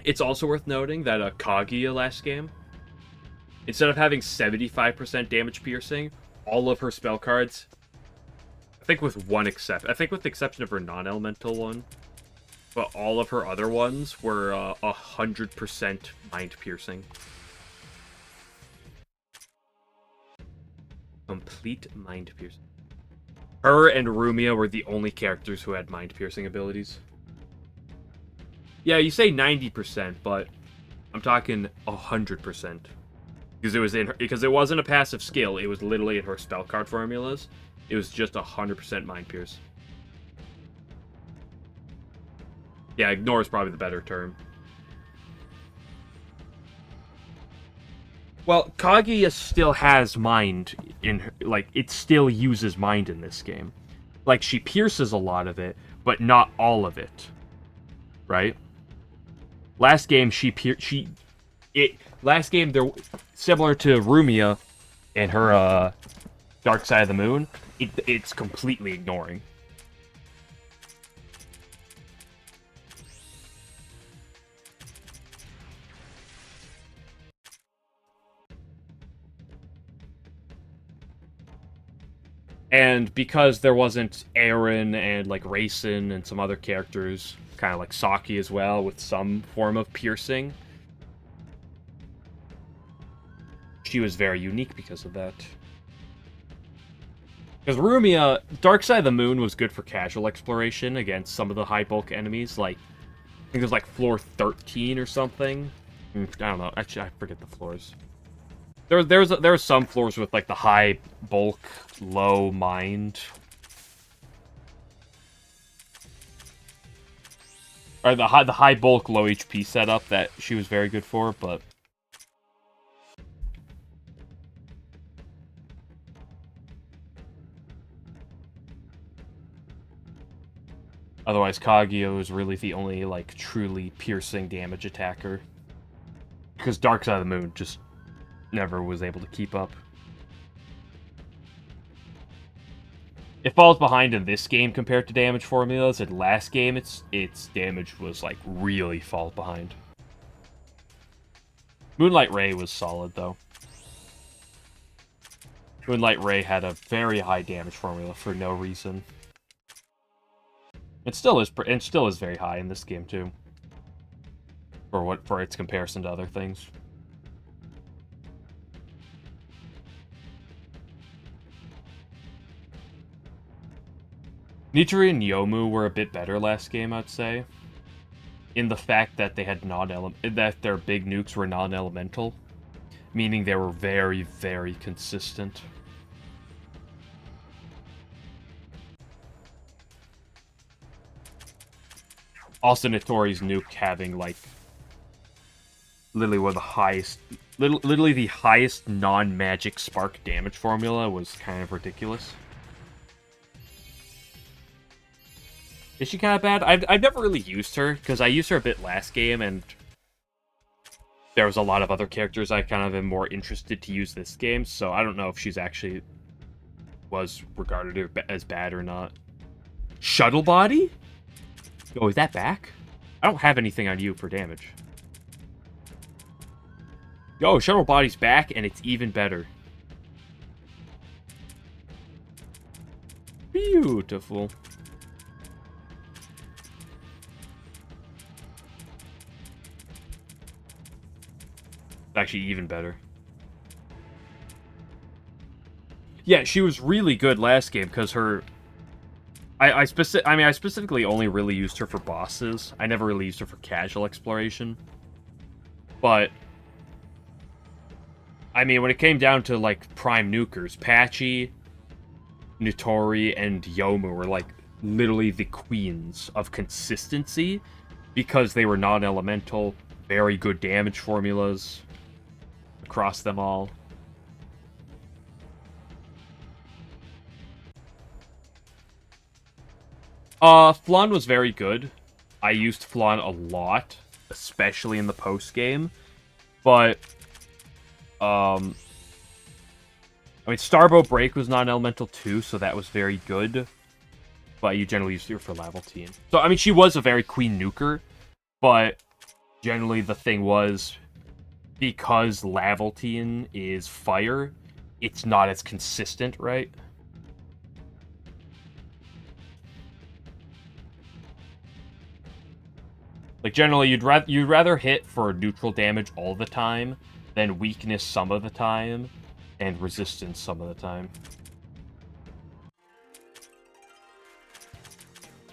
It's also worth noting that Kaguya last game, instead of having 75% damage piercing, all of her spell cards, I think with one exception, I think with the exception of her non-elemental one, but all of her other ones were 100% mind piercing. Complete mind piercing. Her and Rumia were the only characters who had mind piercing abilities. Yeah, you say 90%, but I'm talking 100%. Because it was because it wasn't a passive skill, it was literally in her spell card formulas. It was just 100% mind pierce. Yeah, ignore is probably the better term. Well, Kaguya still has mind in her, like, it still uses mind in this game. Like, she pierces a lot of it, but not all of it. Right? Last game, last game, there, similar to Rumia and her, Dark Side of the Moon, it's completely ignoring. And because there wasn't Aaron and, like, Raisin and some other characters, kind of like Saki as well, with some form of piercing, she was very unique because of that. Because Rumia, Dark Side of the Moon was good for casual exploration against some of the high bulk enemies, like, I think it was like floor 13 or something. I don't know, actually, I forget the floors. There were some floors with, like, the high bulk, low mind. Or the high bulk, low HP setup that she was very good for, but otherwise Kaguya was really the only, like, truly piercing damage attacker. Because Dark Side of the Moon just never was able to keep up. It falls behind in this game compared to damage formulas. In last game, its damage was, like, really fall behind. Moonlight Ray was solid, though. Moonlight Ray had a very high damage formula for no reason. It still is very high in this game too. For its comparison to other things. Nitori and Yomu were a bit better last game, I'd say. In the fact that they had that their big nukes were non-elemental, meaning they were very, very consistent. Also, Nitori's nuke having, like, literally one of the highest, literally the highest non-magic spark damage formula was kind of ridiculous. Is she kind of bad? I've never really used her, because I used her a bit last game, and there was a lot of other characters I kind of am more interested to use this game, so I don't know if she's actually was regarded as bad or not. Shuttle Body? Oh, is that back? I don't have anything on you for damage. Yo, Shuttle Body's back, and it's even better. Beautiful. It's actually even better. Yeah, she was really good last game, because her... I specifically only really used her for bosses. I never really used her for casual exploration. But... I mean, when it came down to, like, prime nukers, Patchy, Nitori, and Yomu were, like, literally the queens of consistency because they were non-elemental, very good damage formulas across them all. Flan was very good. I used Flan a lot, especially in the post game. But I mean, Starbow Break was non-elemental too, so that was very good. But you generally used her for Labyrinth. So, I mean, she was a very queen nuker, but generally the thing was, because Labyrinth is fire, it's not as consistent, right? Like, generally, you'd rather hit for neutral damage all the time than weakness some of the time and resistance some of the time.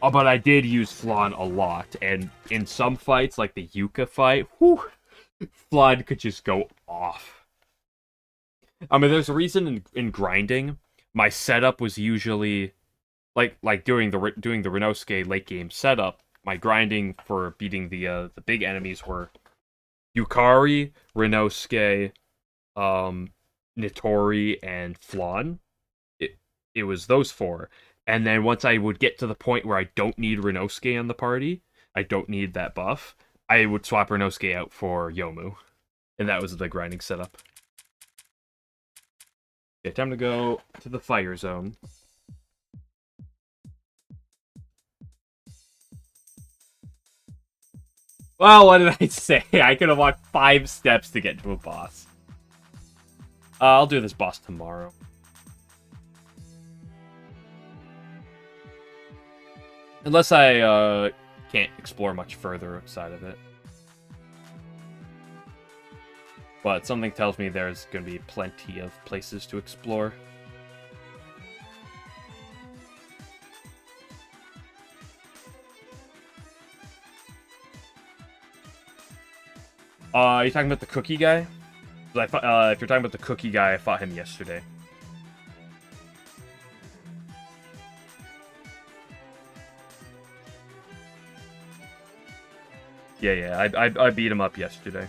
Oh, but I did use Flan a lot, and in some fights, like the Yuka fight, whew, Flan could just go off. I mean, there's a reason in grinding, my setup was usually like doing the Renosuke late game setup. My grinding for beating the big enemies were Yukari, Renosuke, Nitori, and Flan. It was those four. And then once I would get to the point where I don't need Renosuke on the party, I don't need that buff, I would swap Renosuke out for Yomu. And that was the grinding setup. Okay, time to go to the fire zone. Well, what did I say? I could have walked 5 steps to get to a boss. I'll do this boss tomorrow. Unless I can't explore much further outside of it. But something tells me there's going to be plenty of places to explore. Are you talking about the cookie guy? If you're talking about the cookie guy, I fought him yesterday. Yeah, I beat him up yesterday.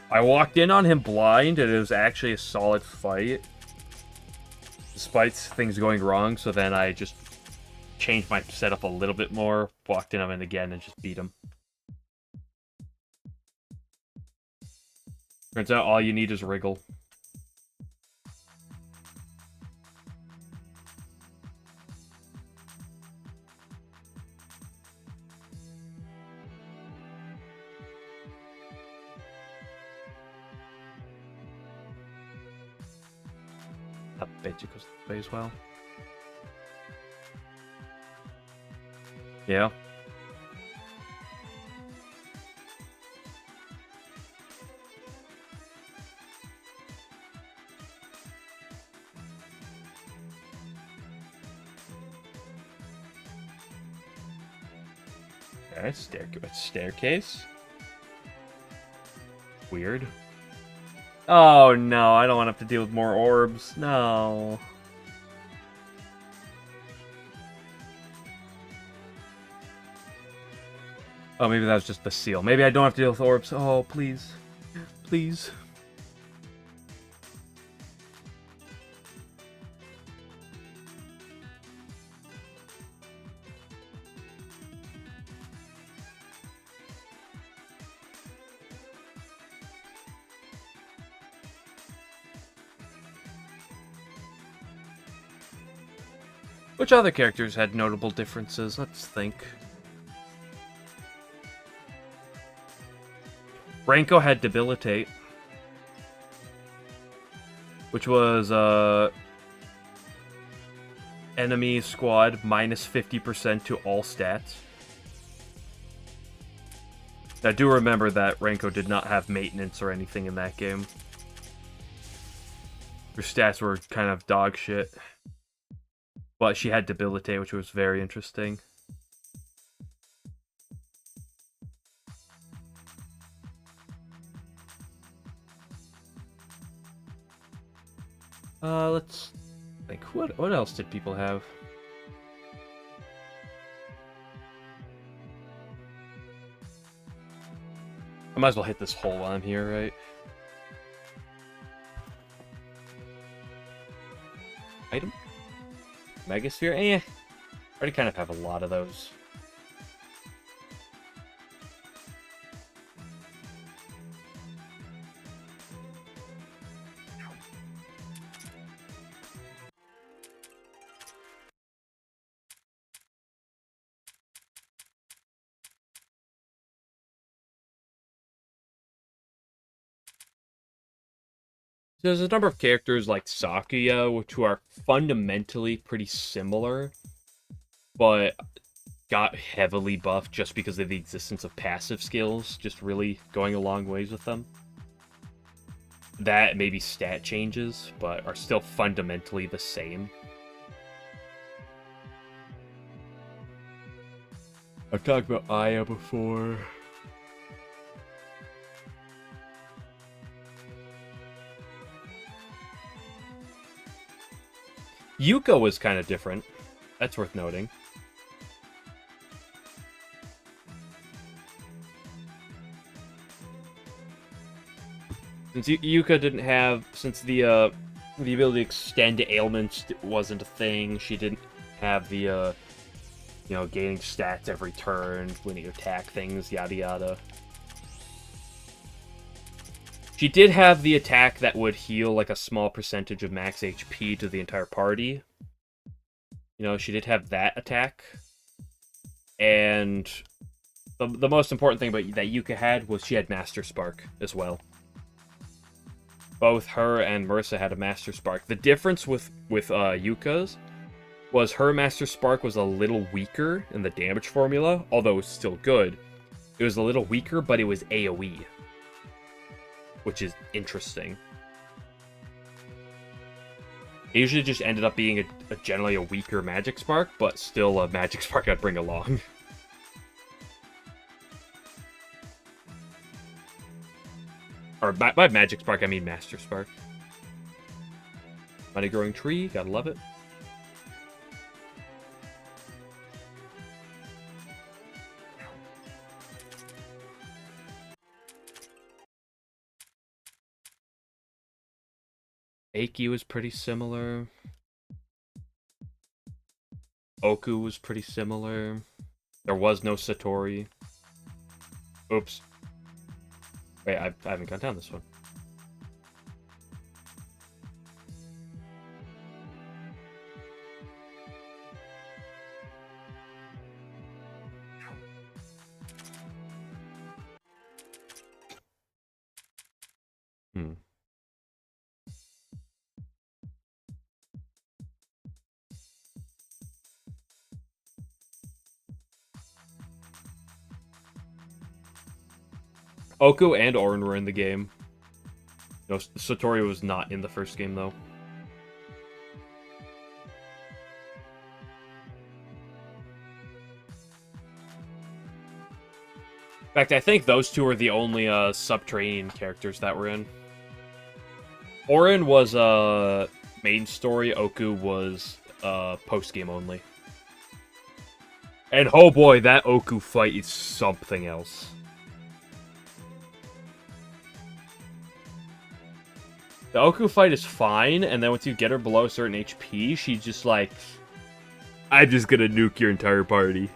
I walked in on him blind, and it was actually a solid fight. Despite things going wrong, so then I just changed my setup a little bit more, walked in on him again, and just beat him. Turns out all you need is Wriggle. That bet you goes the way as well. Yeah. Okay, staircase. Weird. Oh no, I don't want to have to deal with more orbs. No. Oh, maybe that was just the seal. Maybe I don't have to deal with orbs. Oh, please. Please. Which other characters had notable differences? Let's think. Ranko had Debilitate, which was enemy squad minus 50% to all stats. Now do remember that Ranko did not have maintenance or anything in that game. Her stats were kind of dog shit. But she had Debilitate, which was very interesting. Let's think. What else did people have? I might as well hit this hole while I'm here, right? Item? Megasphere? I already kind of have a lot of those. There's a number of characters like Sakuya, who are fundamentally pretty similar, but got heavily buffed just because of the existence of passive skills, just really going a long ways with them. That maybe stat changes, but are still fundamentally the same. I've talked about Aya before. Yuka was kind of different. That's worth noting. Since Yuka didn't have, since the ability to extend ailments wasn't a thing, she didn't have the gaining stats every turn when you attack things, yada yada. She did have the attack that would heal like a small percentage of max HP to the entire party. She did have that attack. And the most important thing that Yuka had was she had Master Spark as well. Both her and Marissa had a Master Spark. The difference with Yuka's was her Master Spark was a little weaker in the damage formula, although it was still good. It was a little weaker, but it was AoE, which is interesting. It usually just ended up being generally a weaker Magic Spark, but still a Magic Spark I'd bring along. Or by Magic Spark, I mean Master Spark. Mighty Growing Tree, gotta love it. Eiki was pretty similar. Oku was pretty similar. There was no Satori. Oops. Wait, I haven't gone down this one. Oku and Orin were in the game. No, Satori was not in the first game, though. In fact, I think those two are the only subterranean characters that were in. Orin was main story, Oku was post-game only. And oh boy, that Oku fight is something else. The Oku fight is fine, and then once you get her below a certain HP, she's just like, I'm just gonna nuke your entire party.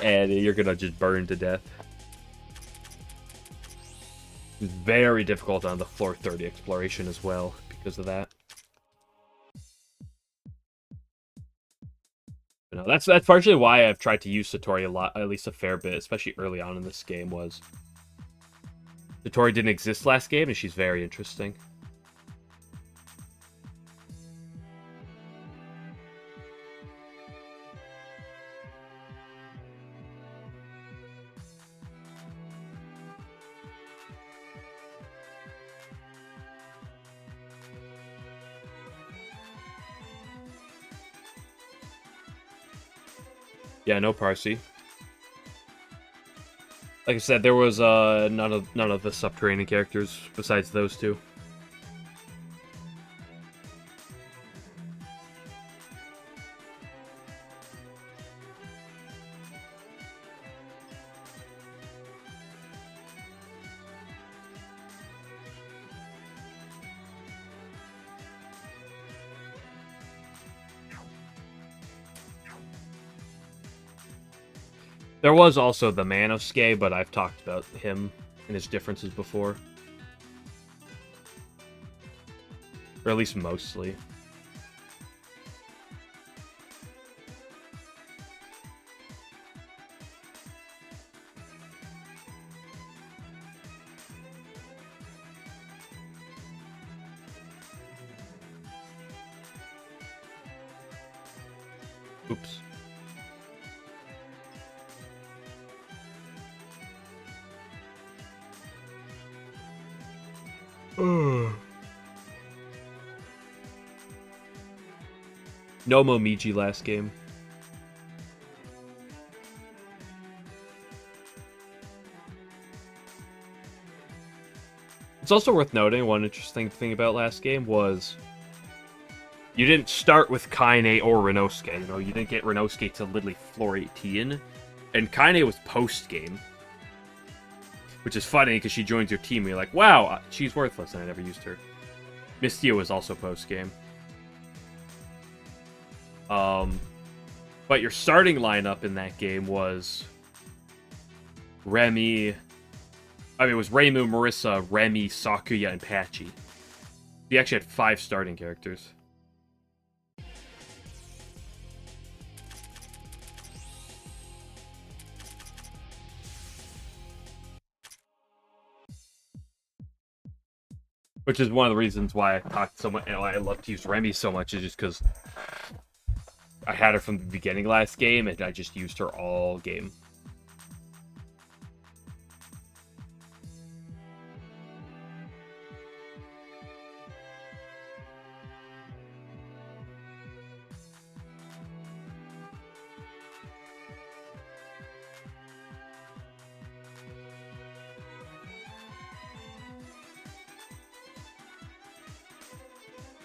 And you're gonna just burn to death. It's very difficult on the floor 30 exploration as well, because of that. But no, that's partially why I've tried to use Satori a lot, at least a fair bit, especially early on in this game, was Satori didn't exist last game, and she's very interesting. Yeah, no Parsi. Like I said, there was none of the subterranean characters besides those two. There was also the Manosuke, but I've talked about him and his differences before. Or at least mostly. Oops. No Momiji last game. It's also worth noting, one interesting thing about last game was you didn't start with Kaine or Renosuke. You know, you didn't get Renosuke till literally floor 18. And Kaine was post-game. Which is funny, because she joins your team and you're like, wow, she's worthless, and I never used her. Mystia was also post-game. But your starting lineup in that game was Remy... I mean, it was Reimu, Marissa, Remy, Sakuya, and Patchy. You actually had 5 starting characters. Which is one of the reasons why I talked so much, and why I love to use Remy so much, is just because I had her from the beginning last game, and I just used her all game.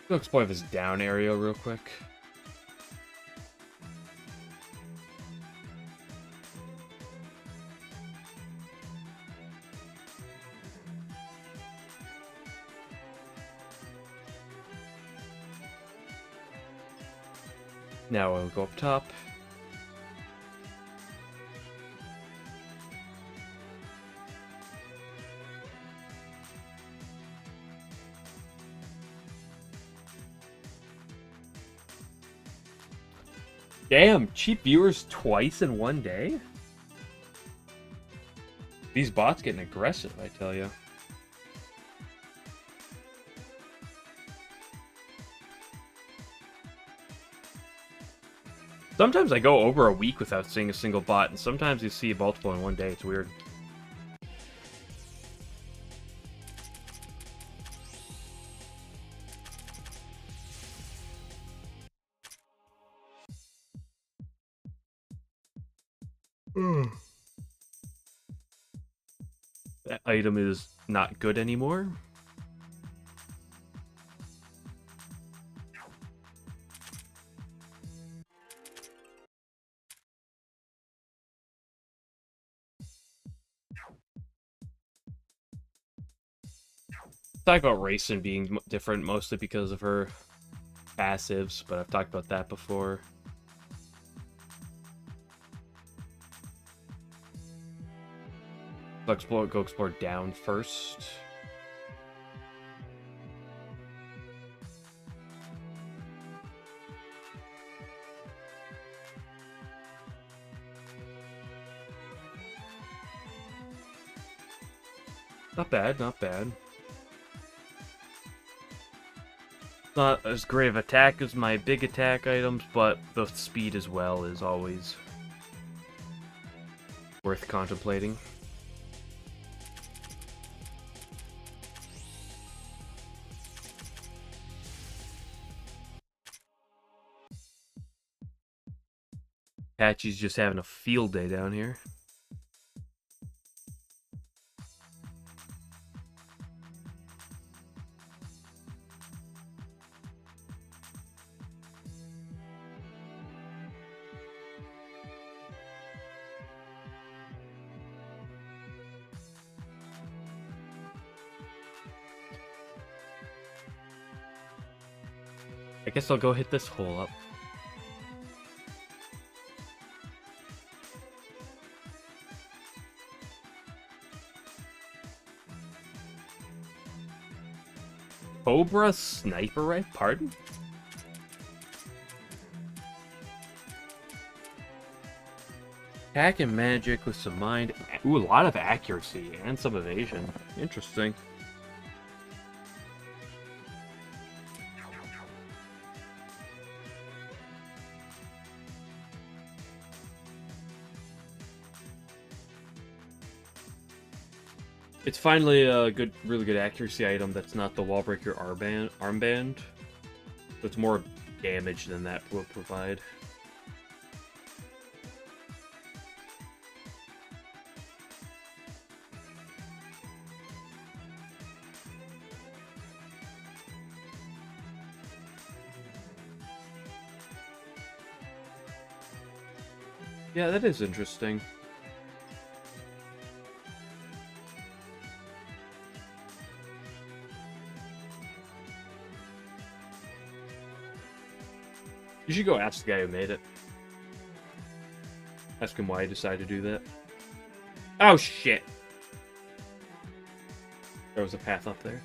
Go explore this down area real quick. Now we'll go up top. Damn, cheap viewers twice in one day? These bots getting aggressive, I tell you. Sometimes I go over a week without seeing a single bot, and sometimes you see multiple in one day. It's weird. That item is not good anymore. Talk about Racing being different mostly because of her passives, but I've talked about that before. Go explore down first. Not bad, not bad. Not as great of attack as my big attack items, but the speed as well is always worth contemplating. Patchy's just having a field day down here. I guess I'll go hit this hole up. Cobra sniper rifle? Pardon? Attack and magic with some mind. Ooh, a lot of accuracy and some evasion. Interesting. It's finally a really good accuracy item that's not the Wallbreaker armband. So it's more damage than that will provide. Yeah, that is interesting. You should go ask the guy who made it. Ask him why he decided to do that. Oh, shit! There was a path up there.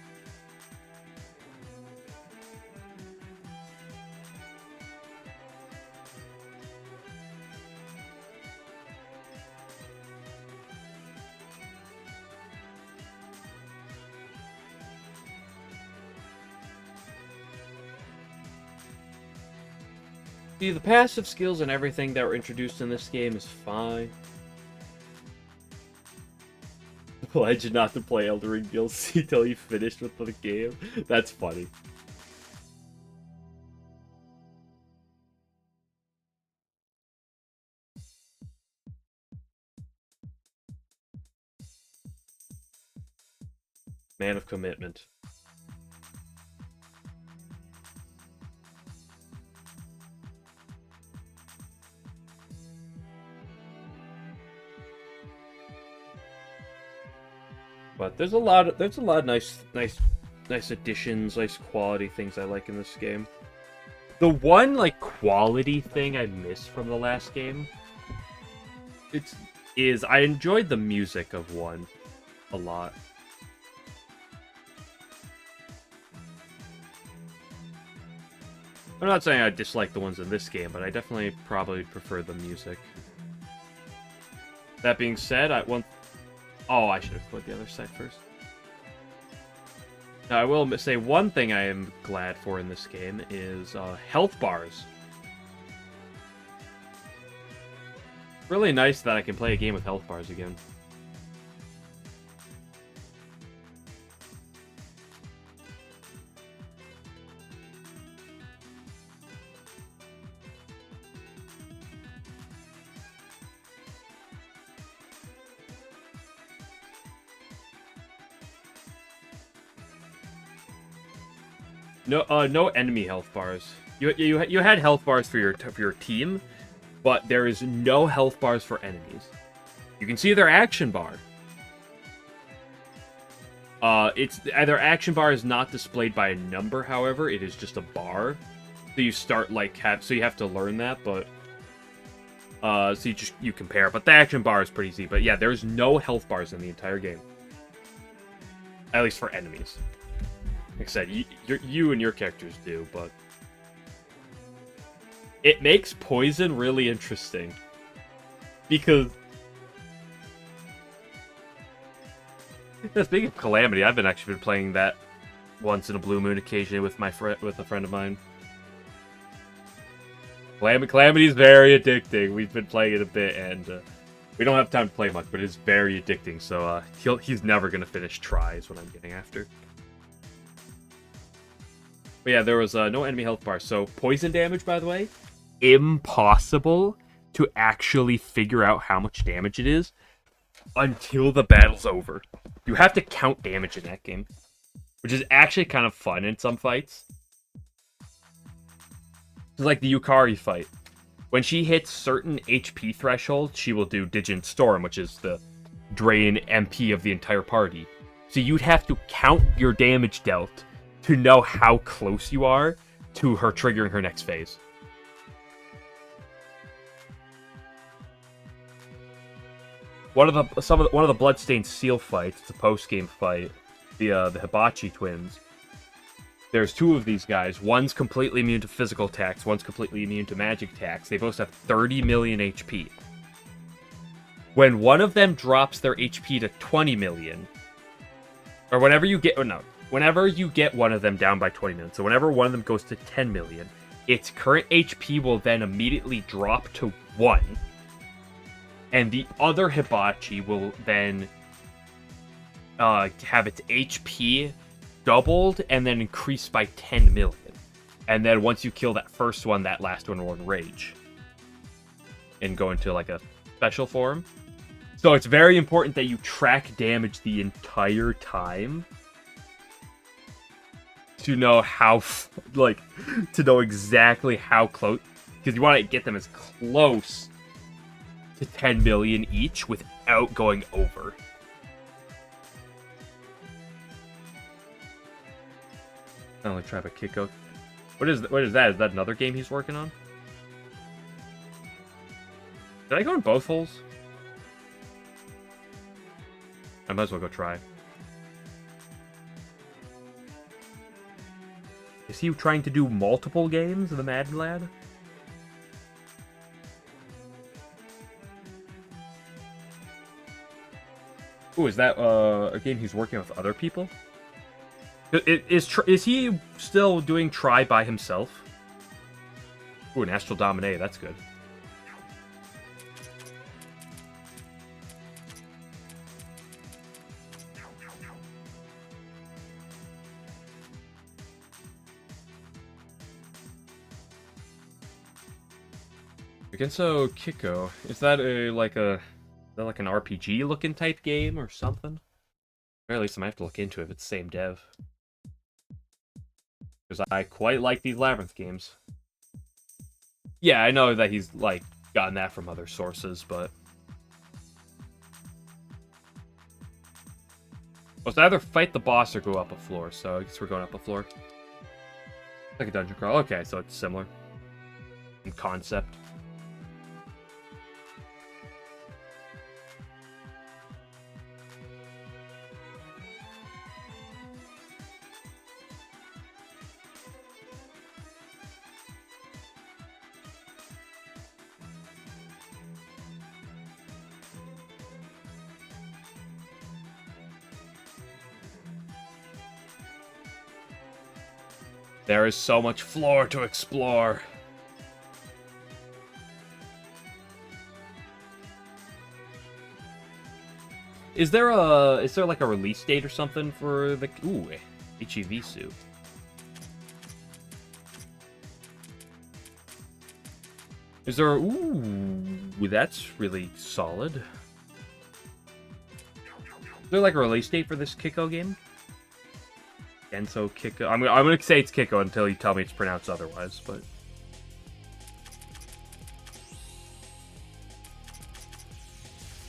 See, the passive skills and everything that were introduced in this game is fine. Pledge not to play Elden Ring DLC till you finished with the game. That's funny. Man of commitment. But there's a lot of nice additions, nice quality things I like in this game. The one like quality thing I missed from the last game is I enjoyed the music of 1 a lot. I'm not saying I dislike the ones in this game, but I definitely probably prefer the music. That being said, Oh, I should have put the other side first. Now, I will say one thing I am glad for in this game is health bars. Really nice that I can play a game with health bars again. No enemy health bars. You had health bars for your team, but there is no health bars for enemies. You can see their action bar. Their action bar is not displayed by a number, however, it is just a bar. So you start so you have to learn that, but so you compare. But the action bar is pretty easy. But yeah, there's no health bars in the entire game, at least for enemies. Like I said, you and your characters do, but it makes poison really interesting because speaking of Calamity, I've actually been playing that once in a blue moon occasionally with a friend of mine. Calamity is very addicting. We've been playing it a bit, and we don't have time to play much, but it's very addicting. So he's never gonna finish tries. What I'm getting after. But yeah, there was no enemy health bar. So poison damage, by the way, impossible to actually figure out how much damage it is until the battle's over. You have to count damage in that game, which is actually kind of fun in some fights. It's like the Yukari fight. When she hits certain HP thresholds, she will do Digit Storm, which is the drain MP of the entire party. So you'd have to count your damage dealt to know how close you are to her triggering her next phase. One of the Bloodstained Seal fights, it's a post-game fight, the Hibachi twins. There's two of these guys. One's completely immune to physical attacks. One's completely immune to magic attacks. They both have 30 million HP. When one of them drops their HP to 20 million, or whenever you get, whenever you get one of them down by 20 million, so whenever one of them goes to 10 million, its current HP will then immediately drop to 1, and the other Hibachi will then have its HP doubled and then increased by 10 million. And then once you kill that first one, that last one will enrage and go into like a special form. So it's very important that you track damage the entire time to know how, to know exactly how close, because you want to get them as close to 10 million each without going over. I only try to kick out. What is that? Is that another game he's working on? Did I go in both holes? I might as well go try. Is he trying to do multiple games, the Mad Lad? Ooh, is that a game he's working with other people? Is he still doing Try by himself? Ooh, an Astral Dominate, that's good. Genso Kiko, is that like an RPG looking type game or something? Or at least I might have to look into it if it's the same dev. Because I quite like these Labyrinth games. Yeah, I know that he's like gotten that from other sources, but well, it's either fight the boss or go up a floor, so I guess we're going up a floor. Like a dungeon crawl. Okay, so it's similar in concept. There is so much floor to explore. Is there like a release date or something for the HEV suit? Is there that's really solid. Is there like a release date for this Kiko game? Genso Kiko. I'm gonna say it's Kiko until you tell me it's pronounced otherwise, but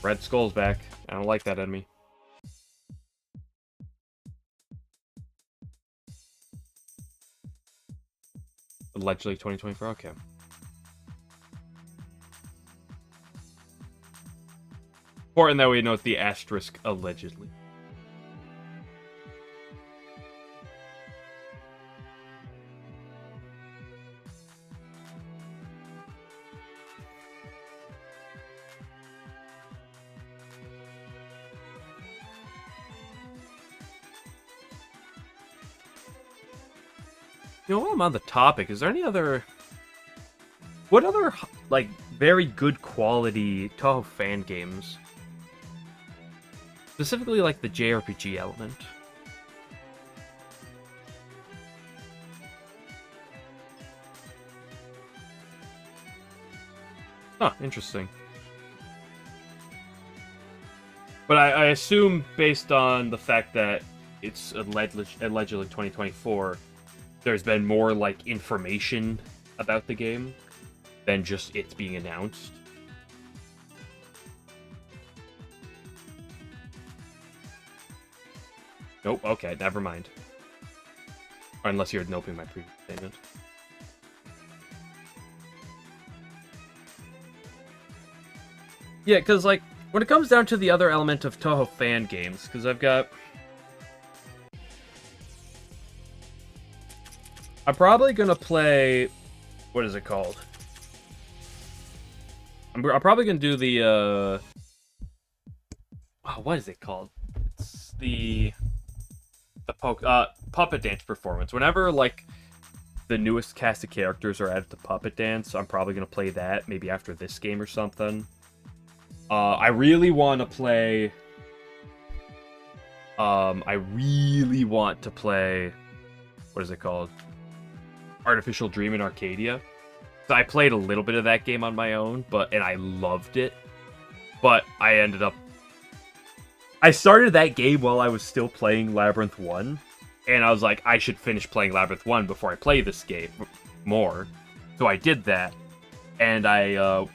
Red Skull's back. I don't like that enemy. Allegedly 2024. Okay. Important that we note the asterisk allegedly. You know, while I'm on the topic, is there any other... What other, like, very good quality Touhou fan games? Specifically, like, the JRPG element. Huh, interesting. But I assume, based on the fact that it's allegedly 2024... there's been more, like, information about the game than just it being announced. Nope, okay, never mind. Or unless you're noping my previous statement. Yeah, because, like, when it comes down to the other element of Touhou fan games, because I've got... I'm probably gonna play... What is it called? I'm probably gonna do the, Oh, what is it called? It's the Puppet Dance performance. Whenever, like, the newest cast of characters are added to Puppet Dance, I'm probably gonna play that, maybe after this game or something. I really want to play... I really want to play... What is it called? Artificial Dream in Arcadia. So I played a little bit of that game on my own, and I loved it. But I ended up... I started that game while I was still playing Labyrinth 1. And I was like, I should finish playing Labyrinth 1 before I play this game more. So I did that. And I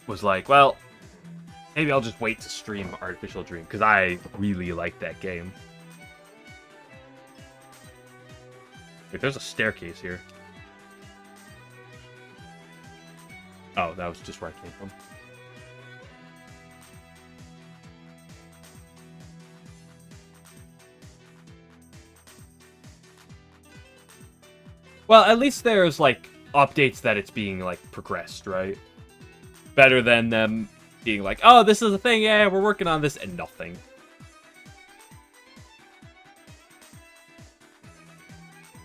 was like, well, maybe I'll just wait to stream Artificial Dream, because I really like that game. Wait, there's a staircase here. Oh, that was just where I came from. Well, at least there's, like, updates that it's being, like, progressed, right? Better than them being like, oh, this is a thing, yeah, we're working on this, and nothing.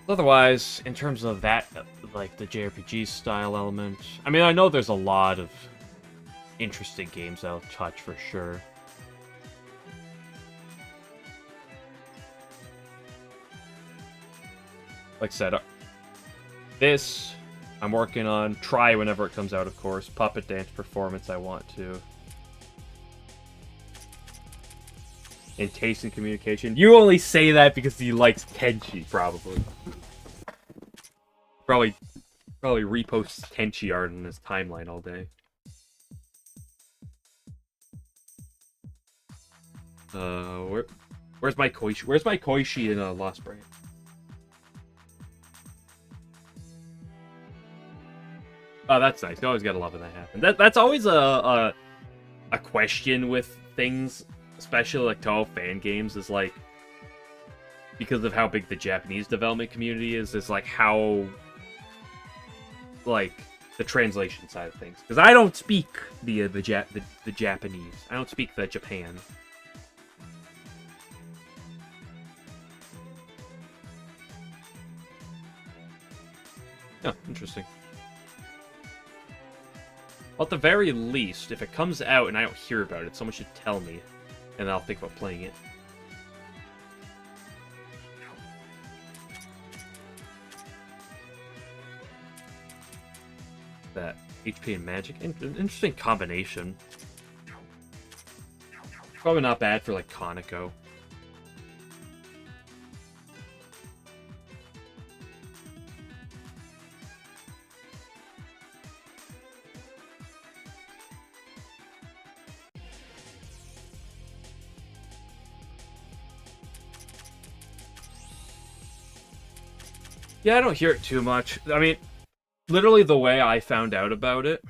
Otherwise, in terms of that, like, the JRPG style element, I mean, I know there's a lot of interesting games I'll touch for sure. Like I said, this I'm working on. Try whenever it comes out, of course. Puppet Dance performance I want to. And taste and communication. You only say that because he likes Kenshi, probably. Probably reposts Kenshi art in his timeline all day. Where's my Koishi? Where's my Koishi in Lost Branch? Oh, that's nice. You always gotta love when that happens. That's always a question with things, especially like Touhou fan games, is like, because of how big the Japanese development community is like how, like, the translation side of things. Because I don't speak the Japanese. I don't speak the Japan. Oh, interesting. Well, at the very least, if it comes out and I don't hear about it, someone should tell me, and I'll think about playing it. That HP and magic, interesting combination. Probably not bad for like Konako. Yeah, I don't hear it too much. I mean, literally the way I found out about it,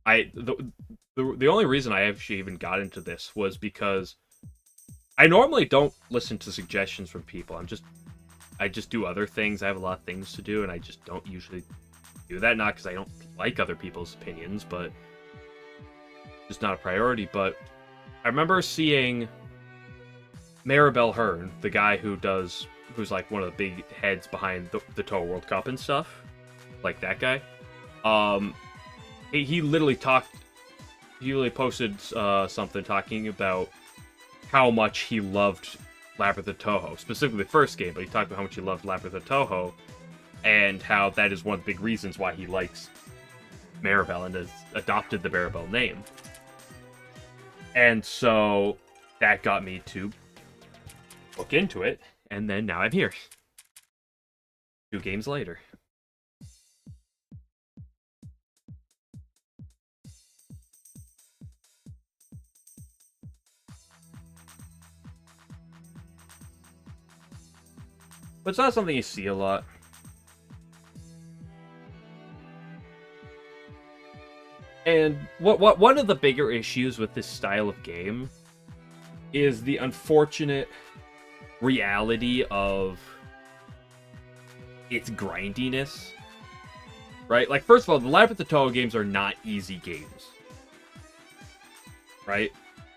the only reason I actually even got into this was because I normally don't listen to suggestions from people. I just do other things. I have a lot of things to do, and I just don't usually do that. Not because I don't like other people's opinions, but just not a priority. But I remember seeing Maribel Hearn, the guy who's like one of the big heads behind the Touhou World Cup and stuff, like that guy. He literally posted something talking about how much he loved Labyrinth of Touhou, specifically the first game, but he talked about how much he loved Labyrinth of Touhou, and how that is one of the big reasons why he likes Maribel and has adopted the Maribel name. And so that got me to look into it, and then now I'm here. 2 games later. But it's not something you see a lot. And one of the bigger issues with this style of game is the unfortunate reality of its grindiness. Right? Like, first of all, the Labyrinth of Touhou games are not easy games. Right?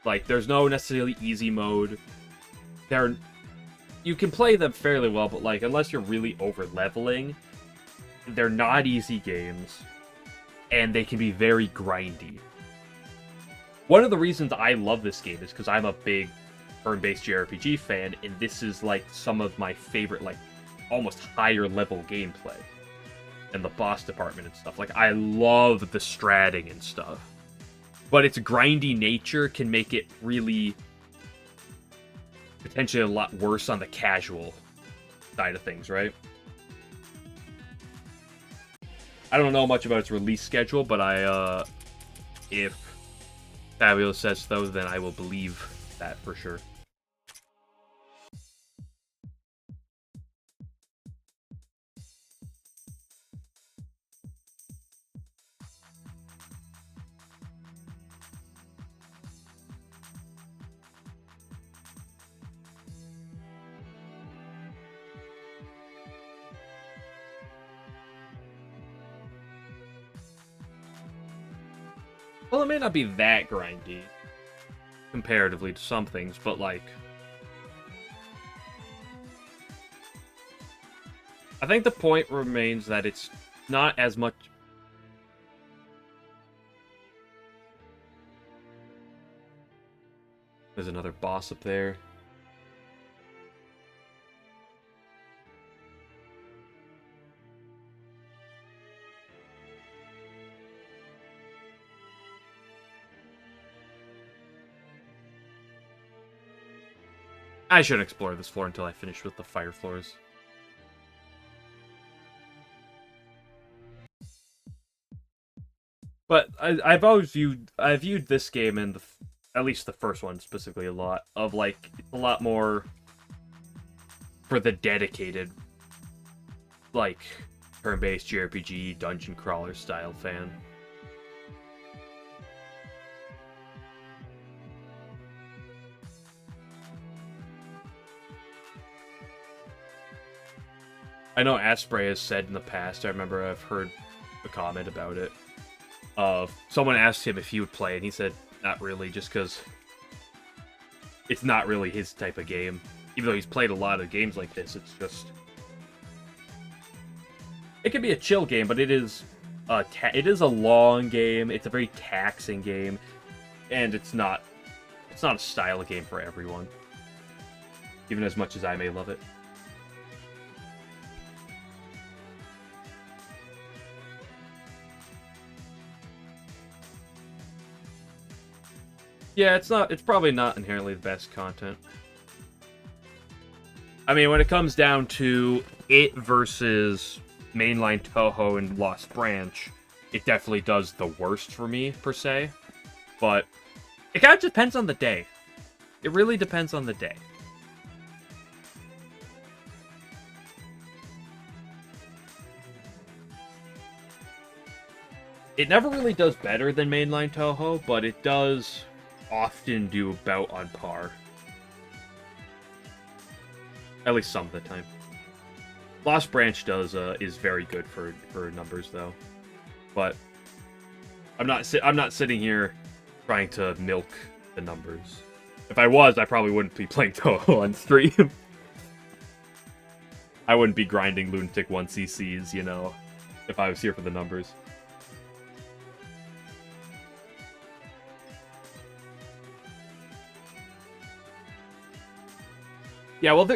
Like, there's no necessarily easy mode. You can play them fairly well, but, like, unless you're really over-leveling, they're not easy games, and they can be very grindy. One of the reasons I love this game is because I'm a big turn-based JRPG fan, and this is, like, some of my favorite, like, almost higher-level gameplay. And the boss department and stuff. Like, I love the stratting and stuff. But its grindy nature can make it really potentially a lot worse on the casual side of things, right? I don't know much about its release schedule, but if Fabulous says so, then I will believe that for sure. Well, it may not be that grindy comparatively to some things, but like, I think the point remains that it's not as much. There's another boss up there. I shouldn't explore this floor until I finish with the fire floors. But I've viewed this game and at least the first one specifically a lot of like it's a lot more for the dedicated like turn-based JRPG dungeon crawler style fan. I know Asprey has said in the past, I remember I've heard a comment about it, of someone asked him if he would play, and he said, not really, just because it's not really his type of game. Even though he's played a lot of games like this, it's just... It can be a chill game, but it is a long game, it's a very taxing game, and it's not a style of game for everyone. Even as much as I may love it. Yeah, it's probably not inherently the best content. I mean, when it comes down to it versus mainline Touhou and Lost Branch, it definitely does the worst for me, per se. But it kind of depends on the day. It really depends on the day. It never really does better than mainline Touhou, but it does often do about on par. At least some of the time. Lost Branch is very good for numbers though, but I'm not sitting here trying to milk the numbers. If I was, I probably wouldn't be playing Touhou on stream. I wouldn't be grinding Lunatic 1cc's, you know, if I was here for the numbers. Yeah, well,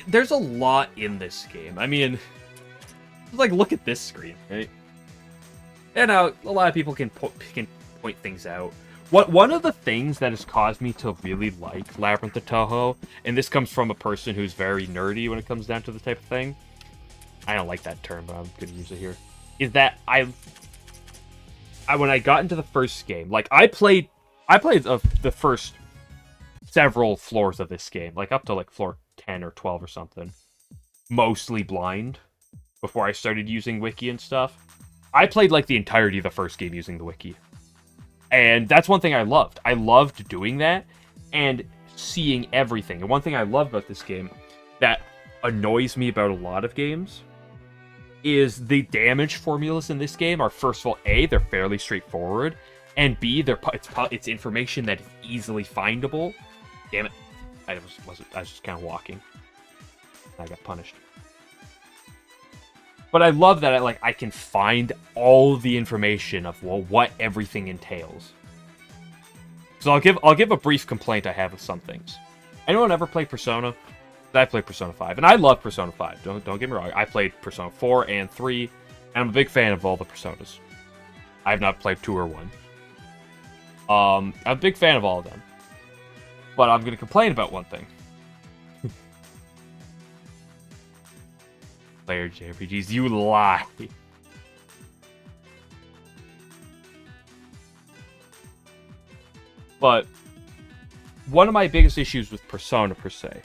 there's a lot in this game. I mean, like, look at this screen, right? And now, a lot of people can point things out. One of the things that has caused me to really like Labyrinth of Touhou, and this comes from a person who's very nerdy when it comes down to the type of thing. I don't like that term, but I'm going to use it here. Is that when I got into the first game, like, I played the first several floors of this game, like up to like floor 10 or 12 or something, mostly blind before I started using wiki and stuff. I played like the entirety of the first game using the wiki, and that's one thing I loved. I loved doing that and seeing everything. And one thing I love about this game that annoys me about a lot of games is the damage formulas in this game are, first of all, A, they're fairly straightforward, and B, it's information that is easily findable. Damn it. I was just kind of walking. I got punished. But I love that I can find all the information of, well, what everything entails. So I'll give a brief complaint I have with some things. Anyone ever play Persona? I played Persona 5, and I love Persona 5. Don't get me wrong. I played Persona 4 and 3, and I'm a big fan of all the Personas. I have not played 2 or 1. I'm a big fan of all of them. But I'm going to complain about one thing. Player JRPGs, you lie. But one of my biggest issues with Persona, per se,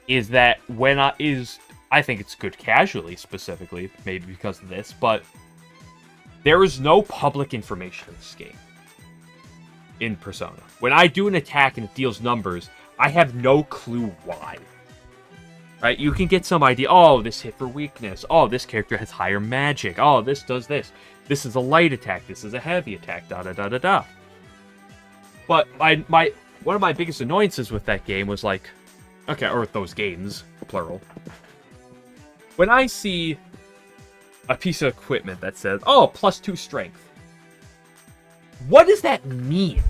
is that I think it's good casually, specifically, maybe because of this, but there is no public information in this game. In Persona. When I do an attack and it deals numbers, I have no clue why. Right? You can get some idea, oh, this hit for weakness, oh, this character has higher magic, oh, this does this. This is a light attack, this is a heavy attack, da-da-da-da-da. But one of my biggest annoyances with that game was like, okay, or with those games, plural. When I see a piece of equipment that says, oh, +2 strength. What does that mean?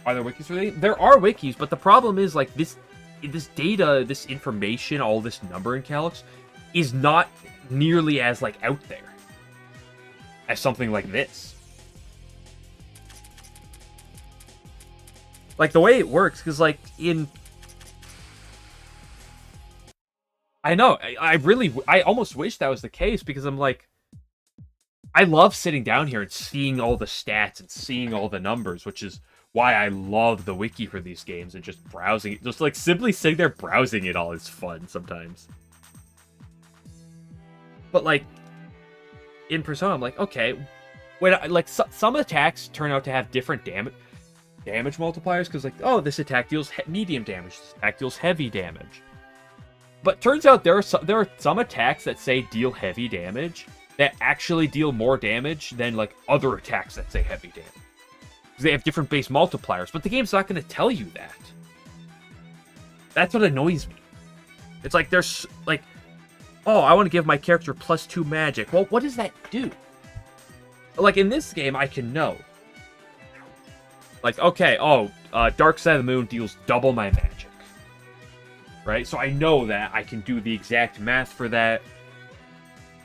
Are there wikis for that? There are wikis, but the problem is, like, this data, this information, all this numbering calcs, is not nearly as, like, out there as something like this. Like, the way it works, because, like, I know, I almost wish that was the case, because I'm like, I love sitting down here and seeing all the stats and seeing all the numbers, which is why I love the wiki for these games and just browsing it. Just, like, simply sitting there browsing it all is fun sometimes. But, like, in Persona, I'm like, okay, some attacks turn out to have different damage multipliers, because, like, oh, this attack deals medium damage, this attack deals heavy damage. But turns out there are some attacks that say deal heavy damage that actually deal more damage than, like, other attacks that say heavy damage. Because they have different base multipliers, but the game's not going to tell you that. That's what annoys me. It's like, there's, like, oh, I want to give my character +2 magic. Well, what does that do? Like, in this game, I can know. Like, okay, Dark Side of the Moon deals double my magic. Right? So I know that. I can do the exact math for that.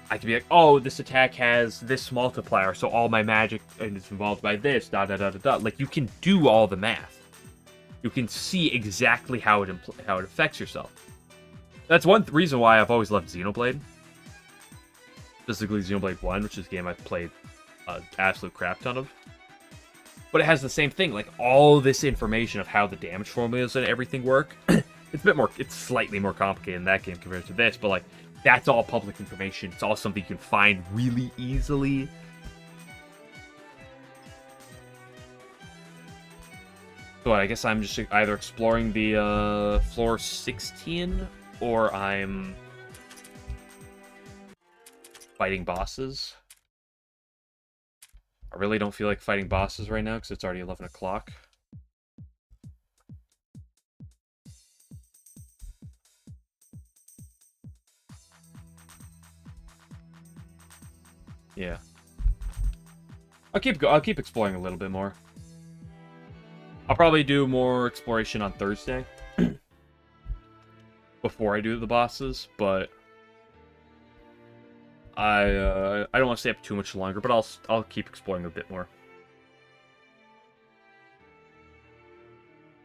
I can be like, oh, this attack has this multiplier, so all my magic is involved by this, da-da-da-da-da. Like, you can do all the math. You can see exactly how it affects yourself. That's one reason why I've always loved Xenoblade. Specifically Xenoblade 1, which is a game I've played an absolute crap ton of. But it has the same thing, like, all this information of how the damage formulas and everything work. It's slightly more complicated in that game compared to this, but, like, that's all public information. It's all something you can find really easily. So I guess I'm just either exploring the floor 16, or I'm fighting bosses. I really don't feel like fighting bosses right now because it's already 11 o'clock. Yeah. I'll keep exploring a little bit more. I'll probably do more exploration on Thursday before I do the bosses, but I don't want to stay up too much longer, but I'll keep exploring a bit more.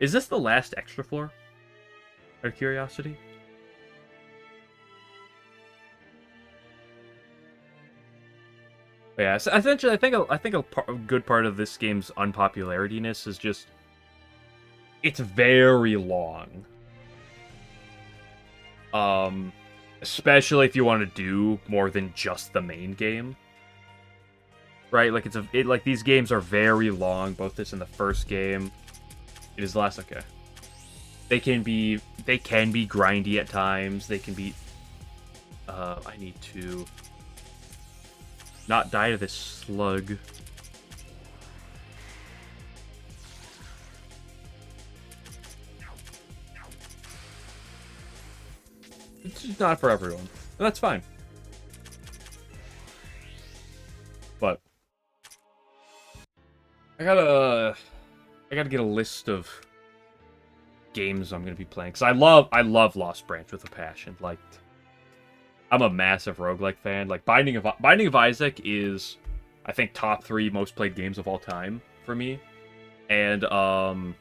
Is this the last extra floor? Out of curiosity? Yeah, so essentially, I think a good part of this game's unpopularityness is just it's very long. Especially if you want to do more than just the main game, right? Like like these games are very long. Both this and the first game. It is the last. Okay. They can be grindy at times. They can be. I need to not die to this slug. It's just not for everyone. And that's fine. But I gotta get a list of games I'm gonna be playing, because I love Lost Branch with a passion. Like, I'm a massive roguelike fan. Like, Binding of Isaac is, I think, top 3 most played games of all time for me. And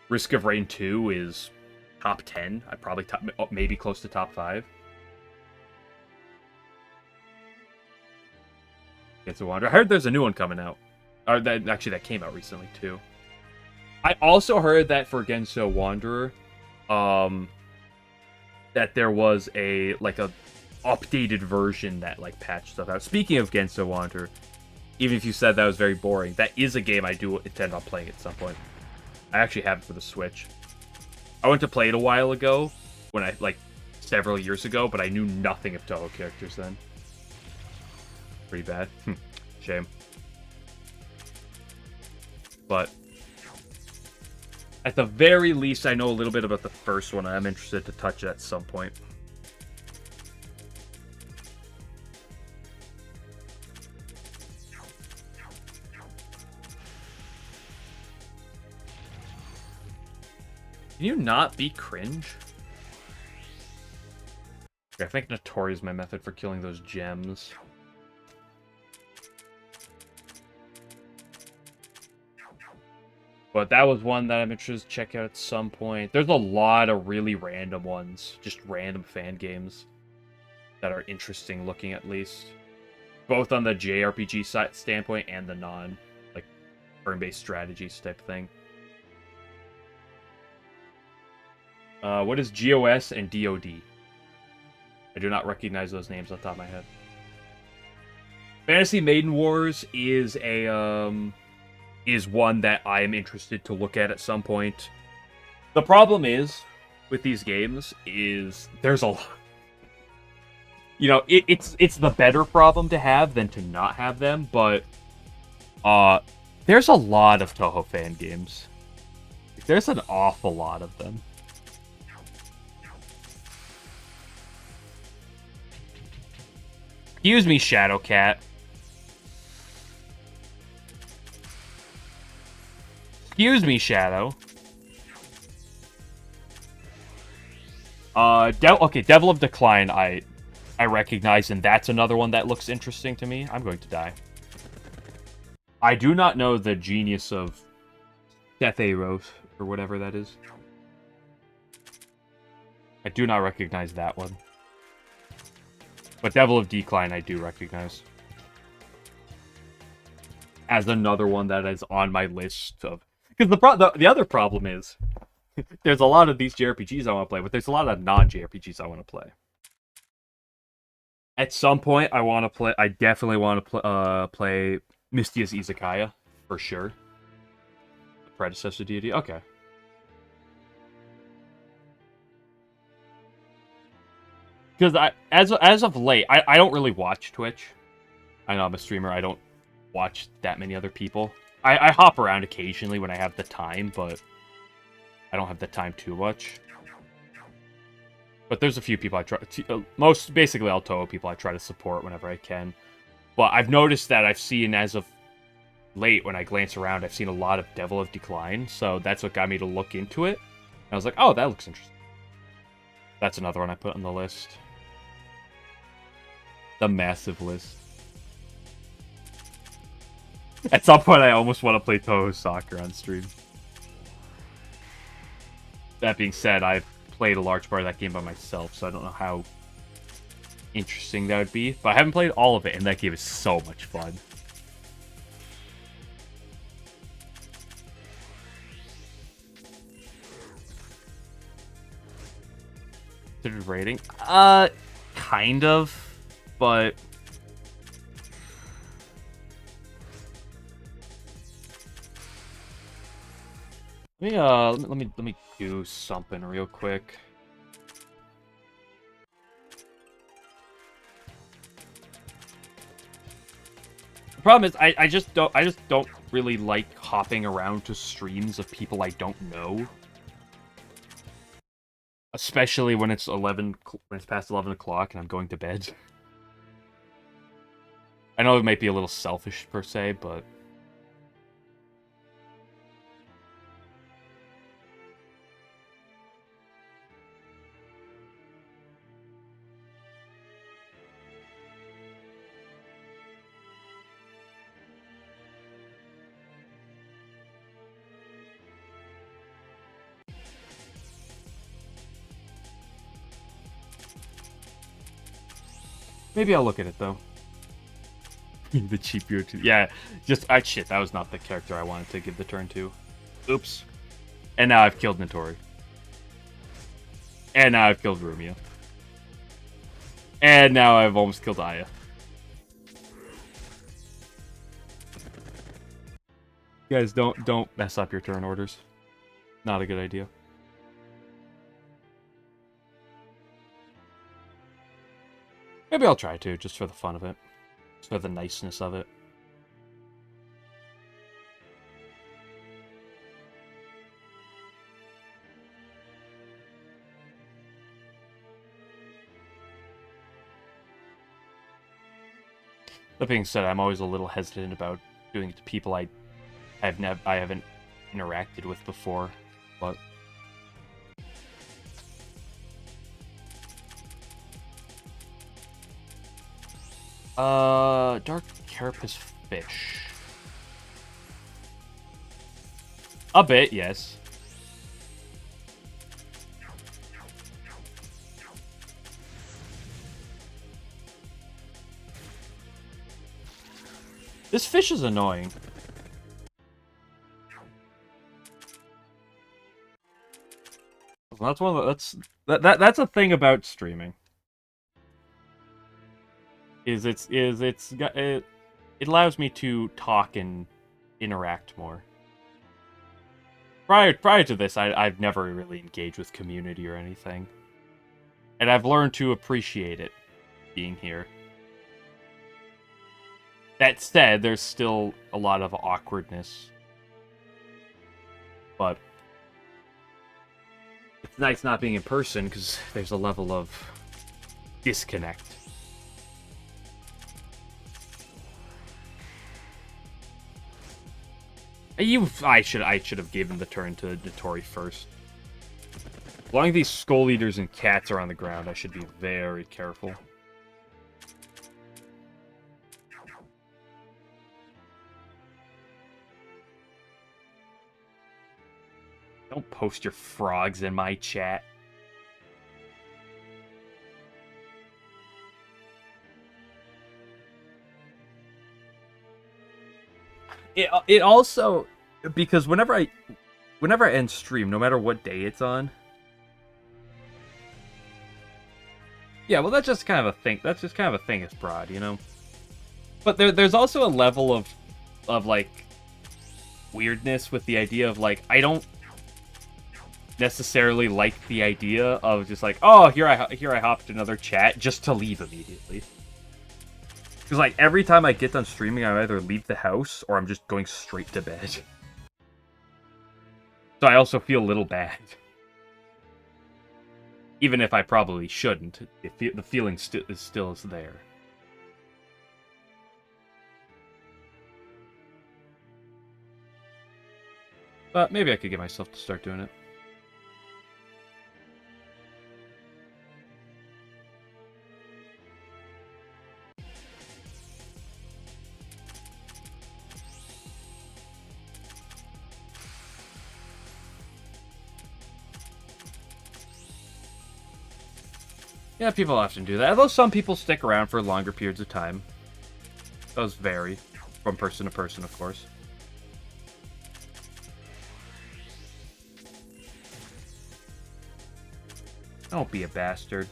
Risk of Rain 2 is top 10. I probably maybe close to top 5. It's a Wonder. I heard there's a new one coming out. Or that came out recently too. I also heard that for Genso Wanderer, that there was a updated version that like patched stuff out. Speaking of Genso Wanderer, even if you said that was very boring, that is a game I do intend on playing at some point. I actually have it for the Switch. I went to play it a while ago, several years ago, but I knew nothing of Touhou characters then. Pretty bad. Shame. But at the very least, I know a little bit about the first one. I'm interested to touch it at some point. Can you not be cringe? Okay, I think Notori is my method for killing those gems. But that was one that I'm interested to check out at some point. There's a lot of really random ones. Just random fan games that are interesting looking, at least. Both on the JRPG standpoint and the turn-based strategies type thing. What is GOS and DOD? I do not recognize those names off the top of my head. Fantasy Maiden Wars is one that I am interested to look at some point. The problem is with these games is there's a lot. You know, it's the better problem to have than to not have them, but there's a lot of Touhou fan games. There's an awful lot of them. Excuse me, Shadowcat. Excuse me, Shadow. Okay, Devil of Decline, I recognize, and that's another one that looks interesting to me. I'm going to die. I do not know the genius of Death-A-Rose, or whatever that is. I do not recognize that one. But Devil of Decline, I do recognize. As another one that is on my list of... Because the other problem is, there's a lot of these JRPGs I want to play, but there's a lot of non-JRPGs I want to play. At some point, I definitely want to play Mystia's Izakaya, for sure. The predecessor deity, okay. Because as of late, I don't really watch Twitch. I know I'm a streamer, I don't watch that many other people. I hop around occasionally when I have the time, but I don't have the time too much. But there's a few people I try to... basically all Touhou people I try to support whenever I can. But I've noticed that I've seen, as of late, when I glance around, I've seen a lot of Devil of Decline, so that's what got me to look into it. And I was like, oh, that looks interesting. That's another one I put on the list. The massive list. At some point, I almost want to play Touhou Soccer on stream. That being said, I've played a large part of that game by myself, so I don't know how interesting that would be. But I haven't played all of it, and that game is so much fun. Considered rating? Kind of, but... Let me do something real quick. problem is I just don't really like hopping around to streams of people I don't know. Especially when it's past 11 o'clock and I'm going to bed. I know it might be a little selfish per se, but maybe I'll look at it though. The cheap beer too. Yeah, shit, that was not the character I wanted to give the turn to. Oops. And now I've killed Notori. And now I've killed Rumia. And now I've almost killed Aya. You guys, don't mess up your turn orders. Not a good idea. Maybe I'll try to, just for the fun of it. Just for the niceness of it. That being said, I'm always a little hesitant about doing it to people I haven't interacted with before, but dark carapace fish. A bit, yes. This fish is annoying. That's one of the, that's a thing about streaming. It allows me to talk and interact more. Prior to this, I've never really engaged with community or anything. And I've learned to appreciate it being here. That said, there's still a lot of awkwardness. But it's nice not being in person because there's a level of disconnect. I should have given the turn to Notori first. As long as these skull eaters and cats are on the ground, I should be very careful. Don't post your frogs in my chat. It also, because whenever I end stream, no matter what day it's on. Yeah, well, that's just kind of a thing. That's just kind of a thing. It's broad, you know. But there's also a level of like weirdness with the idea of like I don't necessarily like the idea of just like, oh, here I hopped another chat just to leave immediately. Because like every time I get done streaming, I either leave the house or I'm just going straight to bed. So I also feel a little bad. Even if I probably shouldn't, the feeling still is there. But maybe I could get myself to start doing it. Yeah, people often do that. Although some people stick around for longer periods of time. Those vary from person to person, of course. Don't be a bastard.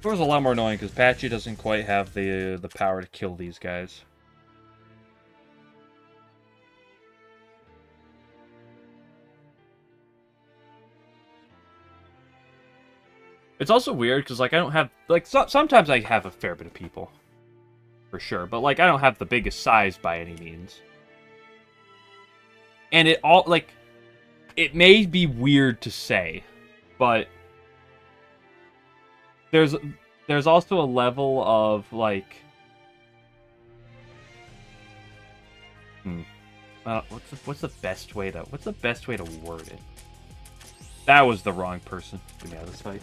It was a lot more annoying because Patchy doesn't quite have the power to kill these guys. It's also weird because like I don't have like sometimes I have a fair bit of people, for sure, but like I don't have the biggest size by any means. And it all like it may be weird to say, but there's also a level of like what's the best way to word it? That was the wrong person. Get me out of this fight.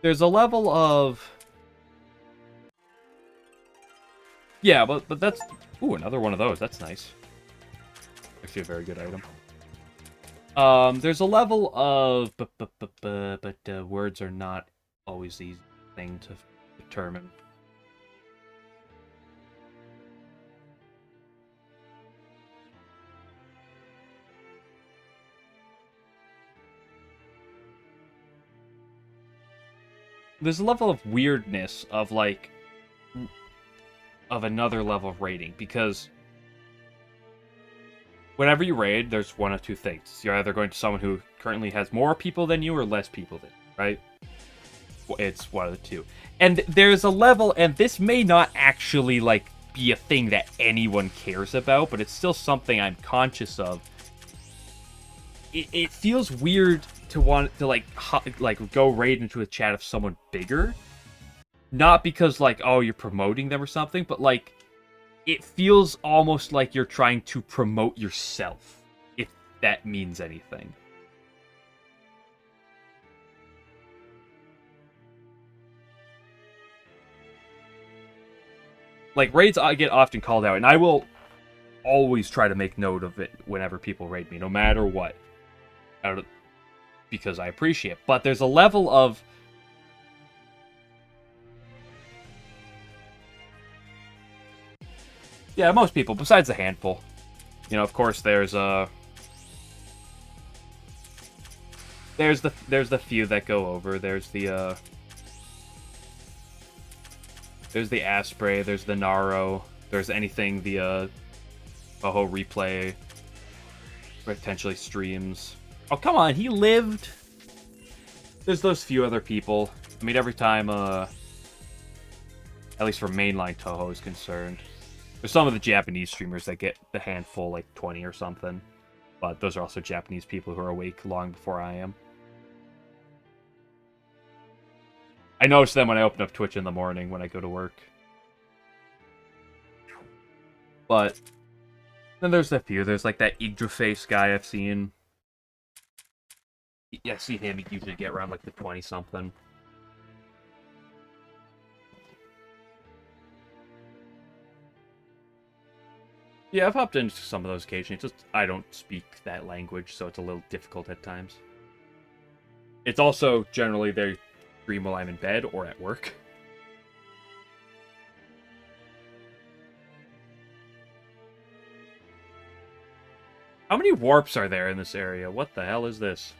There's a level of yeah, but that's ooh, another one of those. That's nice. Actually, a very good item. There's a level of but words are not always the easy thing to determine. There's a level of weirdness of like of another level of raiding because whenever you raid, there's one of two things. You're either going to someone who currently has more people than you or less people than you, right? It's one of the two. And there's a level, and this may not actually like be a thing that anyone cares about, but it's still something I'm conscious of. It feels weird to want to like go raid into a chat of someone bigger, not because like oh you're promoting them or something, but like it feels almost like you're trying to promote yourself, if that means anything. Like raids I get often called out, and I will always try to make note of it whenever people raid me, no matter what. Because I appreciate it. But there's a level of yeah, most people, besides a handful. You know, of course there's the few that go over. There's the Asprey, there's the Naro, there's anything the Touhou replay potentially streams. Oh, come on, he lived. There's those few other people. I mean, every time, at least for mainline Touhou is concerned, there's some of the Japanese streamers that get the handful, like 20 or something. But those are also Japanese people who are awake long before I am. I notice them when I open up Twitch in the morning when I go to work. But then there's a few. There's like that Yggdraface guy I've seen. Yeah, see him, he usually get around like the 20-something. Yeah, I've hopped into some of those occasionally. It's just I don't speak that language, so it's a little difficult at times. It's also generally they stream while I'm in bed or at work. How many warps are there in this area? What the hell is this?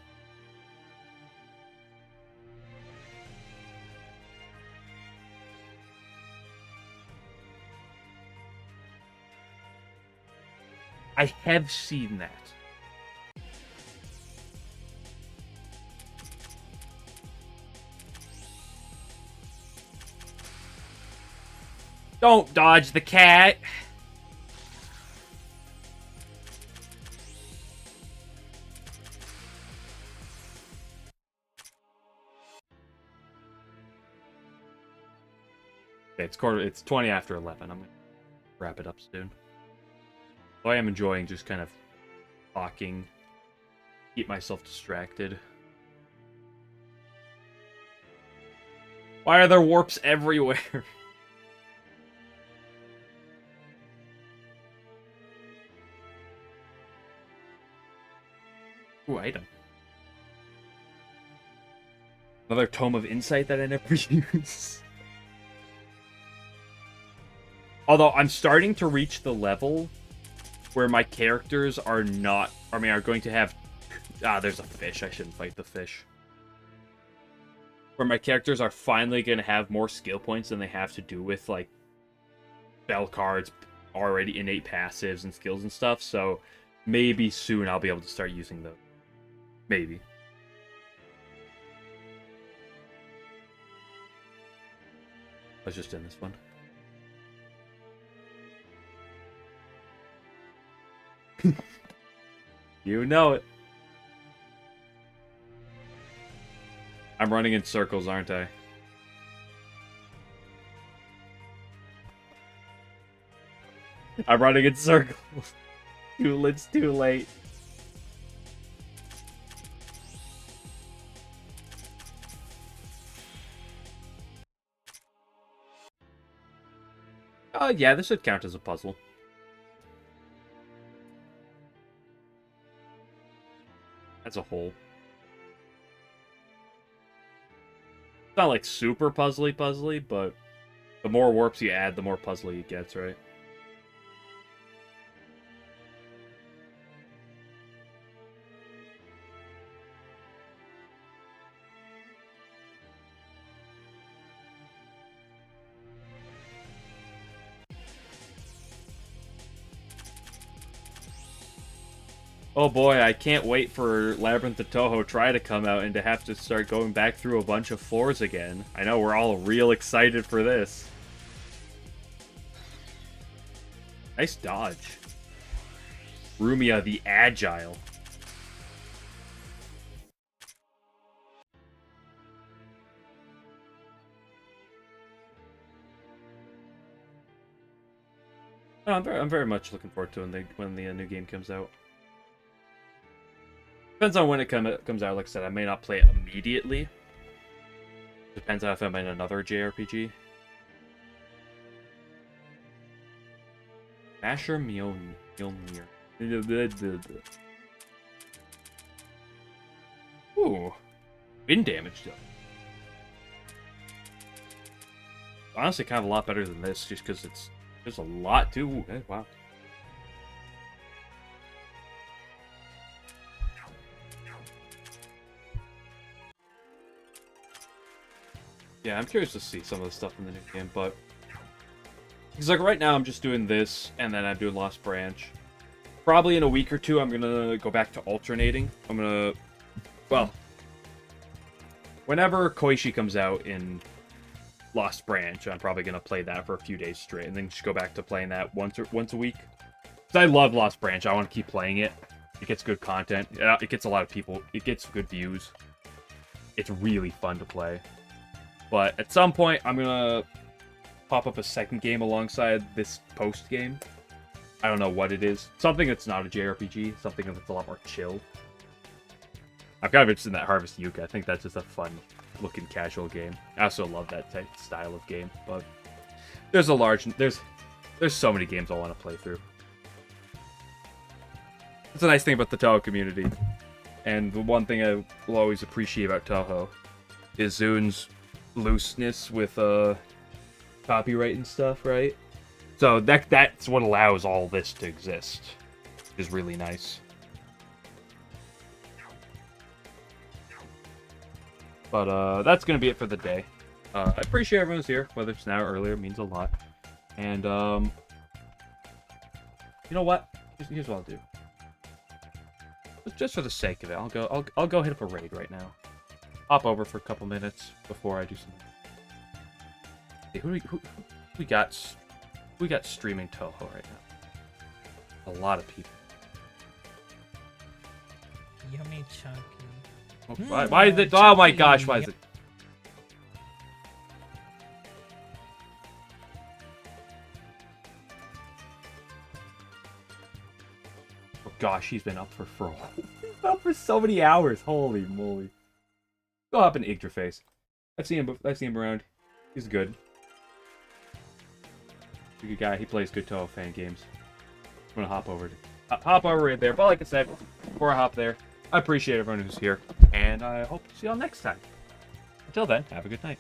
I have seen that. Don't dodge the cat. Okay, it's 20 after 11. I'm gonna wrap it up soon. So I am enjoying just kind of talking, keep myself distracted. Why are there warps everywhere? Ooh, item. Another Tome of Insight that I never use. Although I'm starting to reach the level where my characters are not... I mean, are going to have... Ah, there's a fish. I shouldn't fight the fish. Where my characters are finally going to have more skill points than they have to do with, like, spell cards, already innate passives and skills and stuff. So maybe soon I'll be able to start using those. Maybe. I was just in this one. You know it. I'm running in circles, aren't I? I'm running in circles. It's too late. Yeah, this should count as a puzzle. As a whole. It's not like super puzzly, but the more warps you add, the more puzzly it gets, right? Oh boy, I can't wait for Labyrinth to Touhou Try to come out and to have to start going back through a bunch of floors again. I know we're all real excited for this. Nice dodge. Rumia the Agile. No, I'm very much looking forward to when the new game comes out. Depends on when it comes out. Like I said, I may not play it immediately. Depends on if I'm in another JRPG. Asher Mjolnir. Ooh. Wind damage, though. Honestly, kind of a lot better than this, just because there's a lot, too. Ooh, wow. Yeah, I'm curious to see some of the stuff in the new game, but... Because, like, right now I'm just doing this, and then I'm doing Lost Branch. Probably in a week or two, I'm gonna go back to alternating. I'm gonna... Well... Whenever Koishi comes out in Lost Branch, I'm probably gonna play that for a few days straight, and then just go back to playing that once a week. Because I love Lost Branch, I want to keep playing it. It gets good content, it gets a lot of people, it gets good views. It's really fun to play. But at some point, I'm gonna pop up a second game alongside this post game. I don't know what it is. Something that's not a JRPG. Something that's a lot more chill. I'm kind of interested in that Harvest Yuka. I think that's just a fun-looking casual game. I also love that type style of game. But there's so many games I want to play through. It's a nice thing about the Touhou community. And the one thing I will always appreciate about Touhou is Zun's looseness with copyright and stuff, right? So that's what allows all this to exist. Which is really nice. But that's gonna be it for the day. I appreciate everyone's here, whether it's now or earlier, it means a lot. And you know what? Here's what I'll do. Just for the sake of it, I'll go hit up a raid right now. Hop over for a couple minutes before I do something. Hey, who we got streaming Touhou right now? A lot of people. Yummy chunky. Oh, why is it? Oh my gosh! Why is it? Oh gosh, he's been up for so many hours. Holy moly! Go up in Yggdraface. I've seen him around. He's good. He's a good guy. He plays good Touhou fan games. I'm gonna hop over right there. But like I said, before I hop there, I appreciate everyone who's here, and I hope to see y'all next time. Until then, have a good night.